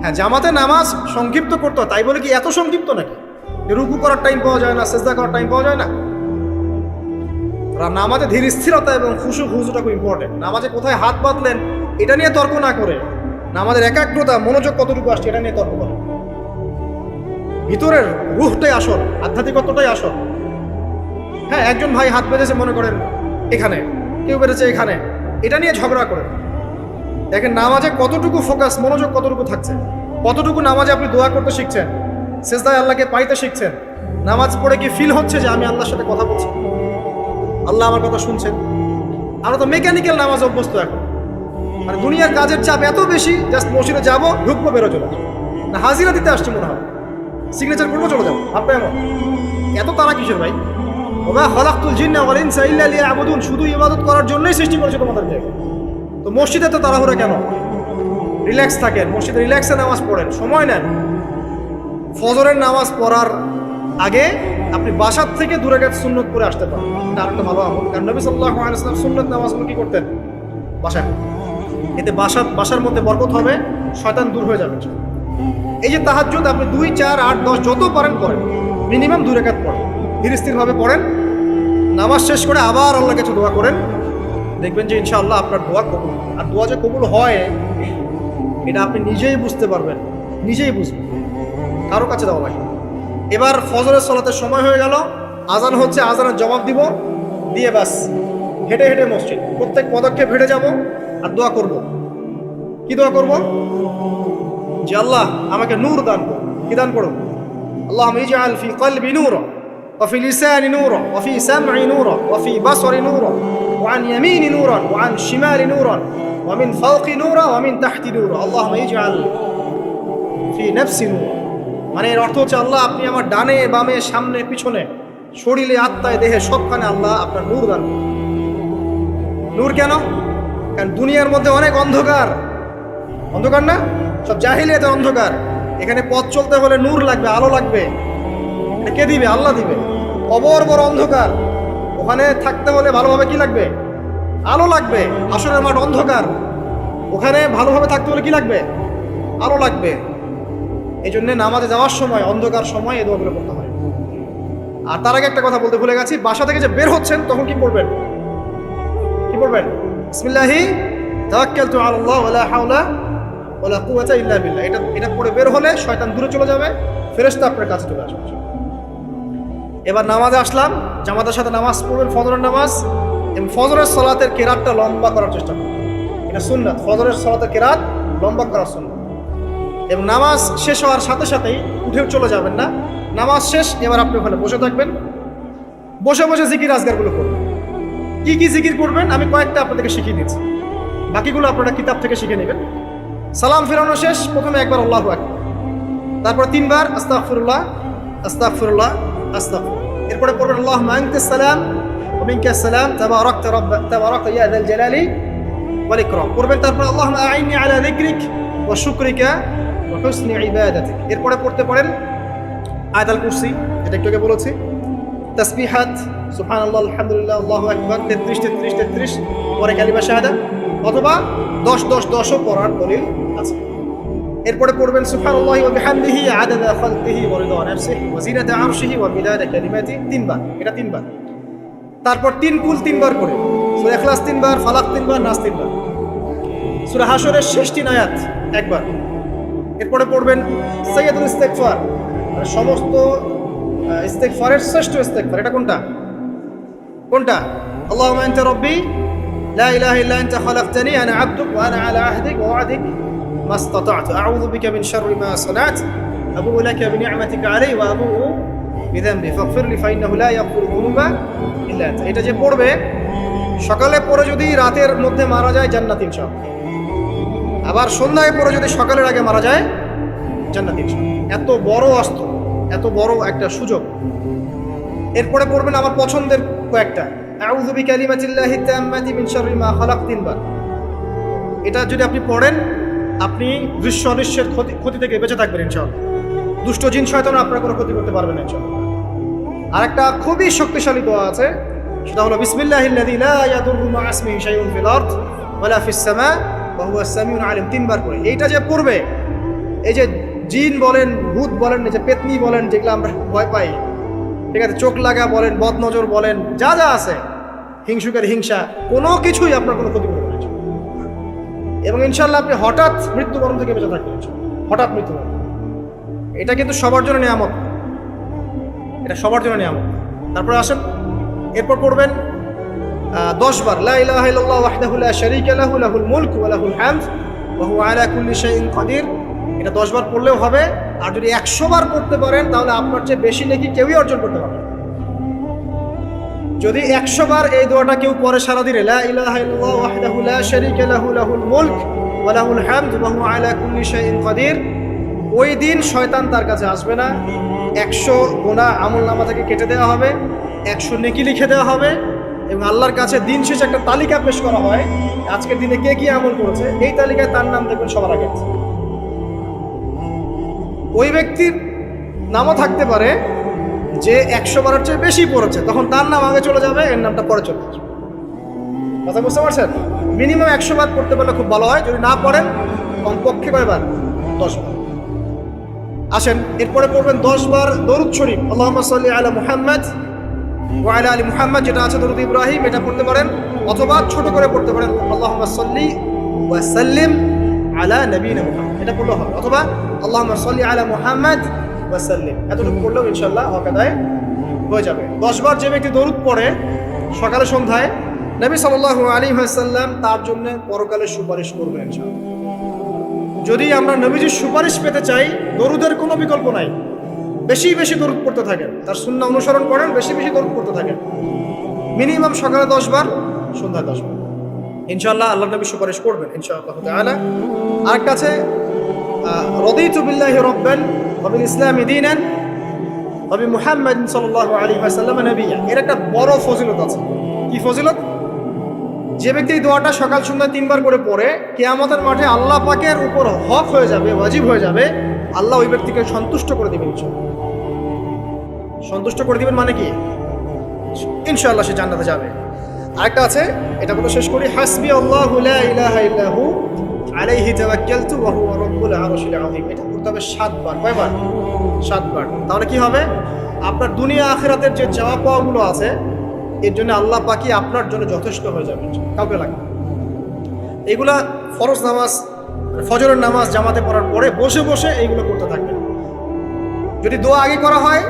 হ্যাঁ, জামাতে নামাজ সংক্ষিপ্ত করতে হয়, তাই বলে কি এত সংক্ষিপ্ত নাকি রুকু করার টাইম পাওয়া যায় না, সেজদা করার টাইম পাওয়া যায় না? নামাজে ধীর স্থিরতা এবং খুশু খুজুটা খুব ইম্পর্টেন্ট। নামাজে কোথায় হাত বাঁধলেন এটা নিয়ে তর্ক না করে, নামাজের একাগ্রতা মনোযোগ কতটুকু আসছে এটা নিয়ে তর্ক করে। ভিতরের রুহটাই আসল, আধ্যাত্মিকতাটাই আসল। হ্যাঁ, একজন ভাই হাত বেঁধেছে মনে করেন এখানে, কেউ বেঁধেছে এখানে, এটা নিয়ে ঝগড়া করে। দেখেন নামাজে কতটুকু ফোকাস, মনোযোগ কতটুকু থাকছে, কতটুকু নামাজে আপনি দোয়া করতে শিখছেন, সেজদায় আল্লাহকে পাইতে শিখছেন। নামাজ পড়ে কি ফিল হচ্ছে যে আমি আল্লাহর সাথে কথা বলছি, আল্লাহ আমার কথা শুনছেন? আমরা তো মেকানিক্যাল নামাজ অভ্যস্ত এখন। মানে দুনিয়ার কাজের চাপ এত বেশি, জাস্ট মসজিদে যাবো, ঢুকবো, বেরো, চলে আসবো, না হাজিরা দিতে আসছি মনে হয়, সিগনেচার করবো, চলে যাবো, আপনার এমন এত তারা কিসের ভাই? ওমা খালাকতুল জিন্না ওয়াল ইনসা ইল্লা লিয়াবুদুন, শুধু ইবাদত করার জন্যই সৃষ্টি করেছে তোমাদেরকে। তো মসজিদে তো তাড়াহুড়া কেন? রিল্যাক্স থাকেন, মসজিদে রিল্যাক্সে নামাজ পড়েন, সময় নেন। ফজরের নামাজ পড়ার আগে আপনি বাসার থেকে 2 রাকাত সুন্নত পড়ে আসতে পারেন, এটা আরেকটা ভালো আমল। কারণ নবী সাল্লাল্লাহু আলাইহি ওয়াসাল্লাম সুন্নত নামাজগুলো কি করতেন? বাসায়। এতে বাসার মধ্যে বরকত হবে, শয়তান দূর হয়ে যাবে। এই যে তাহাজ্জুদ আপনি 2, 4, 8, 10 যত পারেন পড়েন, মিনিমাম 2 রাকাত পড়েন, ধীর স্থিরভাবে পড়েন। নামাজ শেষ করে আবার আল্লাহর কাছে দোয়া করেন, দেখবেন যে ইনশাআল্লাহ আপনার দোয়া কবুল। আর দোয়া যে কবুল হয় এটা আপনি নিজেই বুঝতে পারবেন, নিজেই বুঝবেন, কারো কাছে দেওয়া লাগে। এবার ফজরের সালাতের সময় হয়ে গেল, আজান হচ্ছে, আজানের জবাব দিব, দিয়ে বাস হেঁটে হেঁটে মসজিদ, প্রত্যেক পদক্ষেপ হেঁটে যাব আর দোয়া করব। কি দোয়া করব? যে আল্লাহ আমাকে নূর দান করুন। কি দান করুন? আল্লাহুম্মা ইজআল ফি কলবি নূরা ওয়া ফি লিসানি নূরা ওয়া ফি সামঈ নূরা ওয়া ফি বাসরি নূরা ওয়া আন ইয়ামিনি নূরা ওয়া আন শিমালি নূরা ওয়া মিন ফাওকি নূরা ওয়া মিন তাহতি নূরা আল্লাহুম্মা ইজআল ফি নাফসি নূরা। মানে এর অর্থ হচ্ছে আল্লাহ আপনি আমার ডানে বামে সামনে পিছনে শরীরে আত্মায় দেহে সবখানে আল্লাহ আপনার নূর দান করুন। নূর কেন? কারণ দুনিয়ার মধ্যে অনেক অন্ধকার, অন্ধকার না? সব জাহিলিয়াতে অন্ধকার। এখানে পথ চলতে হলে নূর লাগবে, আলো লাগবে। এটা কে দিবে? আল্লাহ দিবে। বড় অন্ধকার, ওখানে থাকতে হলে ভালোভাবে কি লাগবে? আলো লাগবে। হাসরের মাঠ অন্ধকার, ওখানে ভালোভাবে থাকতে হলে কি লাগবে? আলো লাগবে। এই জন্য নামাজে যাওয়ার সময়, অন্ধকার সময় এই দোয়াগুলো করতে হয়। আর তার আগে একটা কথা বলতে ভুলে গেছি, বাসা থেকে যে বের হচ্ছেন তখন কি করবেন? কি করবেন? বিসমিল্লাহি তাওয়াক্কালতু আলাল্লাহ ওয়ালা হাওলা ওয়ালা কুওয়াতা ইল্লা বিল্লাহ। এটা পড়ে বের হলে শয়তান দূরে চলে যাবে, ফেরেশতা আপনার কাছে চলে আসবে। এবার নামাজে আসলাম, জামাতের সাথে নামাজ পড়বেন, ফজরের নামাজ। এবং ফজরের সালাতের কেরাতটা লম্বা করার চেষ্টা করবেন, এটা সুন্নাত। ফজরের সালাতের কেরাত লম্বা করার সুন্নাত। এবং নামাজ শেষ হওয়ার সাথে সাথেই উঠে চলে যাবেন না। নামাজ শেষ, এবার আপনি ওখানে বসে থাকবেন, বসে বসে জিকির আজকারগুলো করবেন। কি কি জিকির করবেন আমি কয়েকটা আপনাদেরকে শিখিয়ে দিচ্ছি, বাকিগুলো আপনারা কিতাব থেকে শিখে নেবেন। সালাম ফেরানো শেষ, প্রথমে একবার আল্লাহু আকবার, তারপর 3 বার আস্তাগফিরুল্লাহ আস্তাগফিরুল্লাহ আস্তাগফিরুল্লাহ। এরপরে পড়বেন আল্লাহুম্মা আনতাস সালাম ওয়া মিনকাস সালাম তাবারাকতা ইয়া যাল জালালি ওয়াল ইকরাম পড়বেন। তারপর আল্লাহুম্মা আইন্নি আলা যিকরিক ওয়া শুকরিকা ওয়া হুসনি ইবাদাতিক। এরপরে পড়তে পারেন আয়াতুল কুরসি, যেটা একটু আগে বলেছি, তাসবিহাত সুবহানাল্লাহ আলহামদুলিল্লাহ আল্লাহু আকবার 33 33 33, পরে কালিমা শাহাদা, অথবা 10 10 10ও পড়ার দলিল আছে। এরপরে পড়বেন সুবহানাল্লাহি ওয়া বিহামদিহি আদাদা খালকিহি ওয়া রিদা নাফসিহি ওয়া জিনাতা আরশিহি ওয়া মিদাদা কালিমাতিহি 3 বার, এটা 3 বার। তারপর 3 কুল 3 বার করে, সূরা ইখলাস 3 বার, ফালাক 3 বার, নাস 3 বার, সূরা হাশরের শেষ 3 আয়াত একবার। এরপরে পড়বেন সাইয়্যিদুল ইস্তিগফার, মানে সমস্ত ইস্তিগফারের শ্রেষ্ঠ ইস্তিগফার। এটা কোনটা? কোনটা? আল্লাহুম্মা আনতা রাব্বি লা ইলাহা ইল্লা আনতা খালাকতানি আনা আবদুক ওয়া আনা আলা আহদিক ওয়া ওয়া'দিক মাসতাতা'তু আউযু বিকা মিন শাররি মা সানা'তু আবু'ু লাকা বিনি'মাতিকা আলাইয়া ওয়া আবু'ু বিযামবি ফাগফিরলি ফাইন্নাহু লা ইয়াগফিরু যুনুবা ইল্লা আনতা। এটা যে পড়বে, সকালে পড়ে যদি রাতের মধ্যে মারা যায় জান্নাত ইনশাআল্লাহ। আবার সন্ধ্যায় পড়ে যদি সকালের আগে মারা যায় জান্নাত ইনশাআল্লাহ। এত বড় অস্ত্র, এত বড় একটা সুযোগ। এরপরে পড়বেন আমার পছন্দের কয়েকটা, আউযু বিকালিমাতিল্লাহি তাম্মাতি মিন শাররি মা খালাক 3 বার। এটা যদি আপনি পড়েন, আপনি দৃশ্য অদৃশ্যের ক্ষতি থেকে বেঁচে থাকবেন ইনশাআল্লাহ। দুষ্ট জিন শয়তান আপনার কোনো ক্ষতি করতে পারবে না ইনশাআল্লাহ। আর একটা খুবই শক্তিশালী দোয়া আছে, সেটা হলো বিসমিল্লাহিল্লাযী লা ইয়াদুররু মা ইসমিহি শাইউন ফিল আরদ ওয়ালা ফিস সামা ওয়া হুয়াস সামিউল আলিম 3 বার করে। এইটা যে পড়বে, এই যে জিন বলেন, ভূত বলেন, যে পেতনি বলেন, যেগুলো আমরা ভয় পাই, ঠিক আছে, চোখ লাগা বলেন, বদনজর বলেন, যা যা আছে, হিংসুকের হিংসা, কোনো কিছুই আপনার কোনো ক্ষতি করবে না। এবং ইনশাআল্লাহ আপনি হঠাৎ মৃত্যুবরণ থেকে বেঁচে থাকবেন, হঠাৎ মৃত্যুবরণ। এটা কিন্তু সবার জন্য নিয়ামত, এটা সবার জন্য নিয়ামত। তারপরে আসেন, এরপর পড়বেন 10 বার লা ইলাহা ইল্লাল্লাহ ওয়াহদাহু লা শারীকা লাহু লাহুল মুলকু ওয়া লাহুল হামদ ওয়া হুয়া আলা কুল্লি শাইইন কাদির। এটা 10 বার পড়লেও হবে। আর যদি 100 বার পড়তে পারেন তাহলে আপনার চেয়ে বেশি নেকি কেউই অর্জন করতে পারবে। যদি 100 বার এই দোয়াটা কেউ পড়ে সারাদিনে, লা ইলাহা ইল্লাল্লাহ ওয়াহদাহু লা শারীকা লাহু লাহুল মুলক ওয়া লাহুল হামদ ওয়া হুয়া আলা কুল্লি শাইইন কাদির, ওই দিন শয়তান তার কাছে আসবে না। 100 গুনাহ আমলনামা থেকে কেটে দেওয়া হবে। 100 নেকি লিখে দেওয়া হবে এবং আল্লাহর কাছে দিন শেষে একটা তালিকা পেশ করা হয়, আজকের দিনে কে কি আমল করেছে, এই তালিকায় তার নাম দেখবেন সবার আগে আছে। ওই ব্যক্তির নামও থাকতে পারে যে 100 বারের চেয়ে বেশি পড়েছে, তখন তার নাম আগে চলে যাবে, এর নামটা পরে চলে আসবে। কথা বুঝতে পারছেন? মিনিমাম 100 বার পড়তে পারলে খুব ভালো হয়, যদি না পড়েন কমপক্ষে কয়বার? 10 বার। আসেন এরপরে পড়বেন 10 বার দরুদ শরীফ, আল্লাহুম্মা সাল্লি আলা মুহাম্মাদ ওয়া আলা আলি মুহাম্মাদ, যেটা আছে দরুদ ইব্রাহিম, এটা পড়তে পারেন, অথবা ছোট করে পড়তে পারেন আল্লাহুম্মা সাল্লি ওয়া সাল্লিম আলা নবিয়িনা মুহাম্মাদ, এটা পড়লে হবে, অথবা আল্লাহুম্মা সাল্লি আলা মুহাম্মাদ ওয়া সাল্লিম, এতটুকু পড়লেও ইনশাআল্লাহ হক আদায় হয়ে যাবে। 10 বার যে ব্যক্তি দরুদ পড়ে সকালে সন্ধ্যায়, নবী সাল্লাল্লাহু আলাইহি ওয়াসাল্লাম তার জন্য পরকালে সুপারিশ করবেন ইনশাআল্লাহ। যদি আমরা নবীজির সুপারিশ পেতে চাই, দরুদের কোনো বিকল্প নাই, বেশি বেশি দরুদ পড়তে থাকেন, তার সুন্নাহ অনুসরণ করেন, বেশি বেশি দরুদ পড়তে থাকেন, মিনিমাম সকালে 10 বার, সন্ধ্যায় 10 বার, ইনশাআল্লাহ আল্লাহ নবী সুপারিশ করবেন ইনশাআল্লাহ তাআলা। আরেকটা আছে রাদিতু বিল্লাহি রাব্বান ওয়া বিল ইসলামি দীনান ওয়া বি মুহাম্মাদিন সাল্লাল্লাহু আলাইহি ওয়াসাল্লাম নবিয়্যা, এর একটা বড় ফজিলত আছে। কি ফজিলত? যে ব্যক্তি এই দোয়াটা সকাল সন্ধ্যা 3 বার করে পড়ে, কিয়ামতের মাঠে আল্লাহ পাকের উপর হক হয়ে যাবে, ওয়াজিব হয়ে যাবে, আল্লাহ ওই ব্যক্তিকে সন্তুষ্ট করে দিবেন ইনশাআল্লাহ। সন্তুষ্ট করে দিবেন মানে কি? ইনশাআল্লাহ সে জান্নাতে যাবে। আরেকটা আছে, এটা বলে শেষ করি, হাসবি আল্লাহু লা ইলাহা ইল্লাহু আলাইহি তাওয়াক্কালতু ওয়া হুয়া রাব্বুল আরশিল আযীম, এটা পড়তে হবে 7 বার। কয়বার? 7 বার। তাহলে কি হবে? আপনার দুনিয়া আখিরাতের যে চাওয়া পাওয়াগুলো আছে, এর জন্য আল্লাহ পাকি আপনার জন্য যথেষ্ট হয়ে যাবে, কাউকে লাগবে। এগুলা ফরজ নামাজ, ফজরের নামাজ জামাতে পড়ার পরে বসে বসে এইগুলো করতে থাকবেন। যদি দোয়া আগে করা হয়,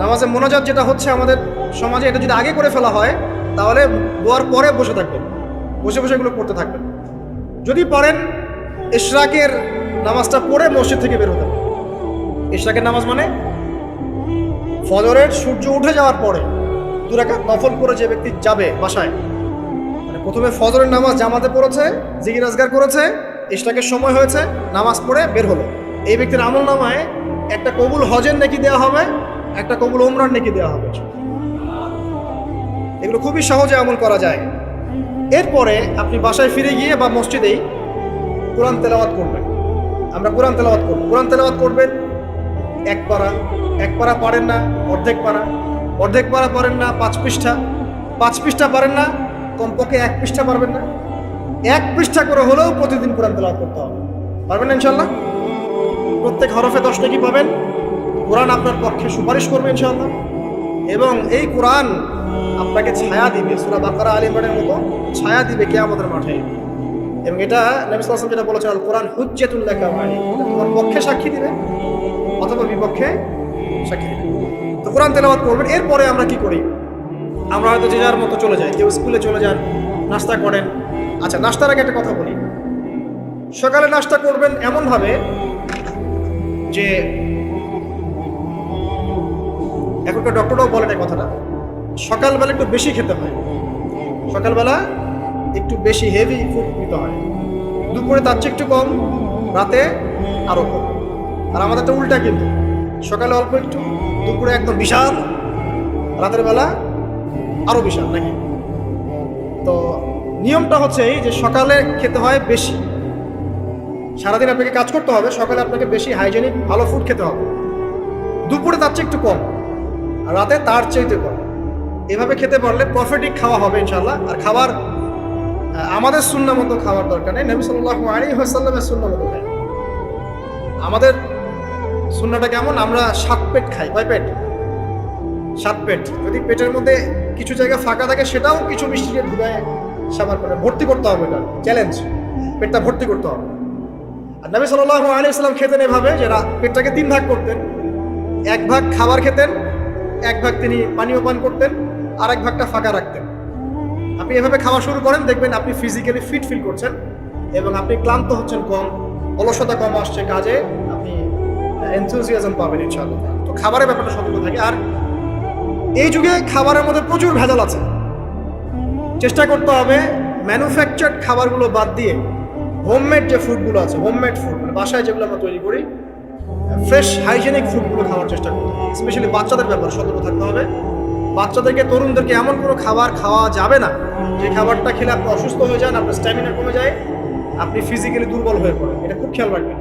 নামাজে মোনাজাত যেটা হচ্ছে আমাদের সমাজে, এটা যদি আগে করে ফেলা হয়, তাহলে দোয়ার পরে বসে থাকবেন, বসে বসে এগুলো করতে থাকবেন। যদি পারেন ইশরাকের নামাজটা পড়ে মসজিদ থেকে বের হতে হবে। ইশরাকের নামাজ মানে ফজরের সূর্য উঠে যাওয়ার পরে 2 রাকাত নফল করে যে ব্যক্তি যাবে বাসায়, মানে প্রথমে ফজরের নামাজ জামাতে পড়েছে, জিকির আজগার করেছে, ইশরাকের সময় হয়েছে, নামাজ পড়ে বের হলো, এই ব্যক্তির আমল নামায় একটা কবুল হজের নেকি দেওয়া হবে, একটা কবুল ওমরার নেকি দেওয়া হবে। এগুলো খুবই সহজে আমল করা যায়। এরপরে আপনি বাসায় ফিরে গিয়ে বা মসজিদেই কোরআন তেলাওয়াত করবেন। আমরা কোরআন তেলাওয়াত করব, কোরআন তেলাওয়াত করবেন 1 পারা, 1 পারা পারেন না অর্ধেক পারা, অর্ধেক পারা পারেন না 5 পৃষ্ঠা, 5 পৃষ্ঠা পারেন না কমপক্ষে 1 পৃষ্ঠা পারবেন না, 1 পৃষ্ঠা করে হলেও প্রতিদিন কোরআন তেলাওয়াত করতে হবে। পারবেন না ইনশাআল্লাহ? প্রত্যেক হরফে 10 নেকি পাবেন, কোরআন আপনার পক্ষে সুপারিশ করবে ইনশাআল্লাহ, এবং এই কোরআন আপনাকে ছায়া দিবে, সূরা বাকারা আলে ইমরানের মতো ছায়া দিবে কিয়ামতের মাঠে। এবং এটা নবী সাল্লাল্লাহু আলাইহি ওয়াসাল্লাম যেটা বলেছেন, আল কোরআন হুজ্জাতুল লাকা ওয়া আলাইক, তোমার পক্ষে সাক্ষী দিবে অথবা বিপক্ষে সাক্ষী দিবে। তো কোরআন তেলাওয়াত করবেন। এরপরে আমরা কি করি? আমরা হয়তো যে যার মতো চলে যাই, কেউ স্কুলে চলে যান, নাস্তা করেন। আচ্ছা, নাস্তার আগে একটা কথা বলি। সকালে নাস্তা করবেন এমনভাবে যে, এখনকার ডক্টররাও বলেন এই কথাটা, সকালবেলা একটু বেশি খেতে হয়, সকালবেলা একটু বেশি হেভি ফুড নিতে হয়, দুপুরে তার চেয়ে একটু কম, রাতে আরও কম। আর আমাদের তো উল্টা, কিন্তু সকালে অল্প একটু, দুপুরে একদম বিশাল, রাতের বেলা আরও বিশাল, নাকি? তো নিয়মটা হচ্ছে এই যে সকালে খেতে হয় বেশি, সারাদিন আপনাকে কাজ করতে হবে, সকালে আপনাকে বেশি হাইজেনিক ভালো ফুড খেতে হবে, দুপুরে তার চেয়ে একটু কম, আর রাতে তার চাইতে কম। এভাবে খেতে পারলে প্রফিটিক খাওয়া হবে ইনশাআল্লাহ। আর খাবার আমাদের সুন্নাহ মতো খাওয়ার দরকার নেই, নবী সাল্লাল্লাহু আলাইহি ওয়াসাল্লামের সুন্নাহ মতো খাই। আমাদের সুন্নাহটা কেমন? আমরা 7 পেট খাই। কয় পেট? 7 পেট। যদি পেটের মধ্যে কিছু জায়গা ফাঁকা থাকে, সেটাও কিছু মিষ্টি দিয়ে ধুয়ে সাবার করে ভর্তি করতে হবে। এটা চ্যালেঞ্জ, পেটটা ভর্তি করতে হবে। আর নবী সাল্লাল্লাহু আলাইহি ওয়াসাল্লাম খেতেন এভাবে যে পেটটাকে 3 ভাগ করতেন, 1 ভাগ খাবার খেতেন, 1 ভাগ তিনি পানীয় পান করতেন, আর 1 ভাগটা ফাঁকা রাখতেন। আপনি এভাবে খাওয়া শুরু করেন, দেখবেন আপনি ফিজিক্যালি ফিট ফিল করছেন এবং আপনি ক্লান্ত হচ্ছেন কম, অলসতা কম আসছে কাজে, আপনি এনথুজিয়াজম পাবেন ইনশাআল্লাহ। তো খাবারের ব্যাপারটা সতর্ক থাকে। আর এই যুগে খাবারের মধ্যে প্রচুর ভেজাল আছে, চেষ্টা করতে হবে ম্যানুফ্যাকচার্ড খাবারগুলো বাদ দিয়ে হোমমেড যে ফুডগুলো আছে, হোমমেড ফুড মানে বাসায় যেগুলো আমরা তৈরি করি, ফ্রেশ হাইজেনিক ফুডগুলো খাওয়ার চেষ্টা করতে হবে। স্পেশালি বাচ্চাদের ব্যাপারে সতর্ক থাকতে হবে। বাচ্চাদেরকে, তরুণদেরকে এমন কোনো খাবার খাওয়া যাবে না যে খাবারটা খেলে আপনি অসুস্থ হয়ে যান, আপনার স্ট্যামিনা কমে যায়, আপনি ফিজিক্যালি দুর্বল হয়ে পড়েন। এটা খুব খেয়াল রাখবেন।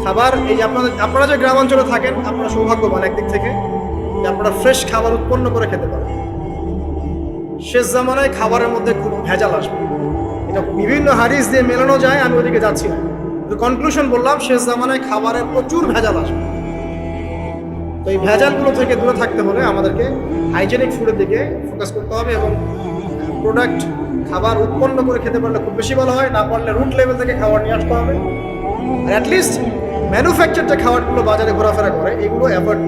খাবার, এই যে আপনারা যে গ্রামাঞ্চলে থাকেন, আপনারা সৌভাগ্যবান একদিক থেকে যে আপনারা ফ্রেশ খাবার উৎপন্ন করে খেতে পারেন। শেষ জামানায় খাবারের মধ্যে খুব ভেজাল আসবে, এটা বিভিন্ন হাদিস দিয়ে মেলানো যায়, আমি ওদিকে যাচ্ছি না, কিন্তু কনক্লুশন বললাম, শেষ জামানায় খাবারে প্রচুর ভেজাল আসবে। তো এই ভেজালগুলো থেকে দূরে থাকতে হলে আমাদেরকে হাইজেনিক ফুডের দিকে ফোকাস করতে হবে, এবং প্রোডাক্ট খাবার উৎপন্ন করে খেতে পারলে খুব বেশি ভালো হয়, না পারলে রুট লেভেল থেকে খাবার নিয়ে আসতে হবে। আর অ্যাটলিস্ট ম্যানুফ্যাকচার যে খাবারগুলো বাজারে ঘোরাফেরা করে এগুলো অ্যাভয়েড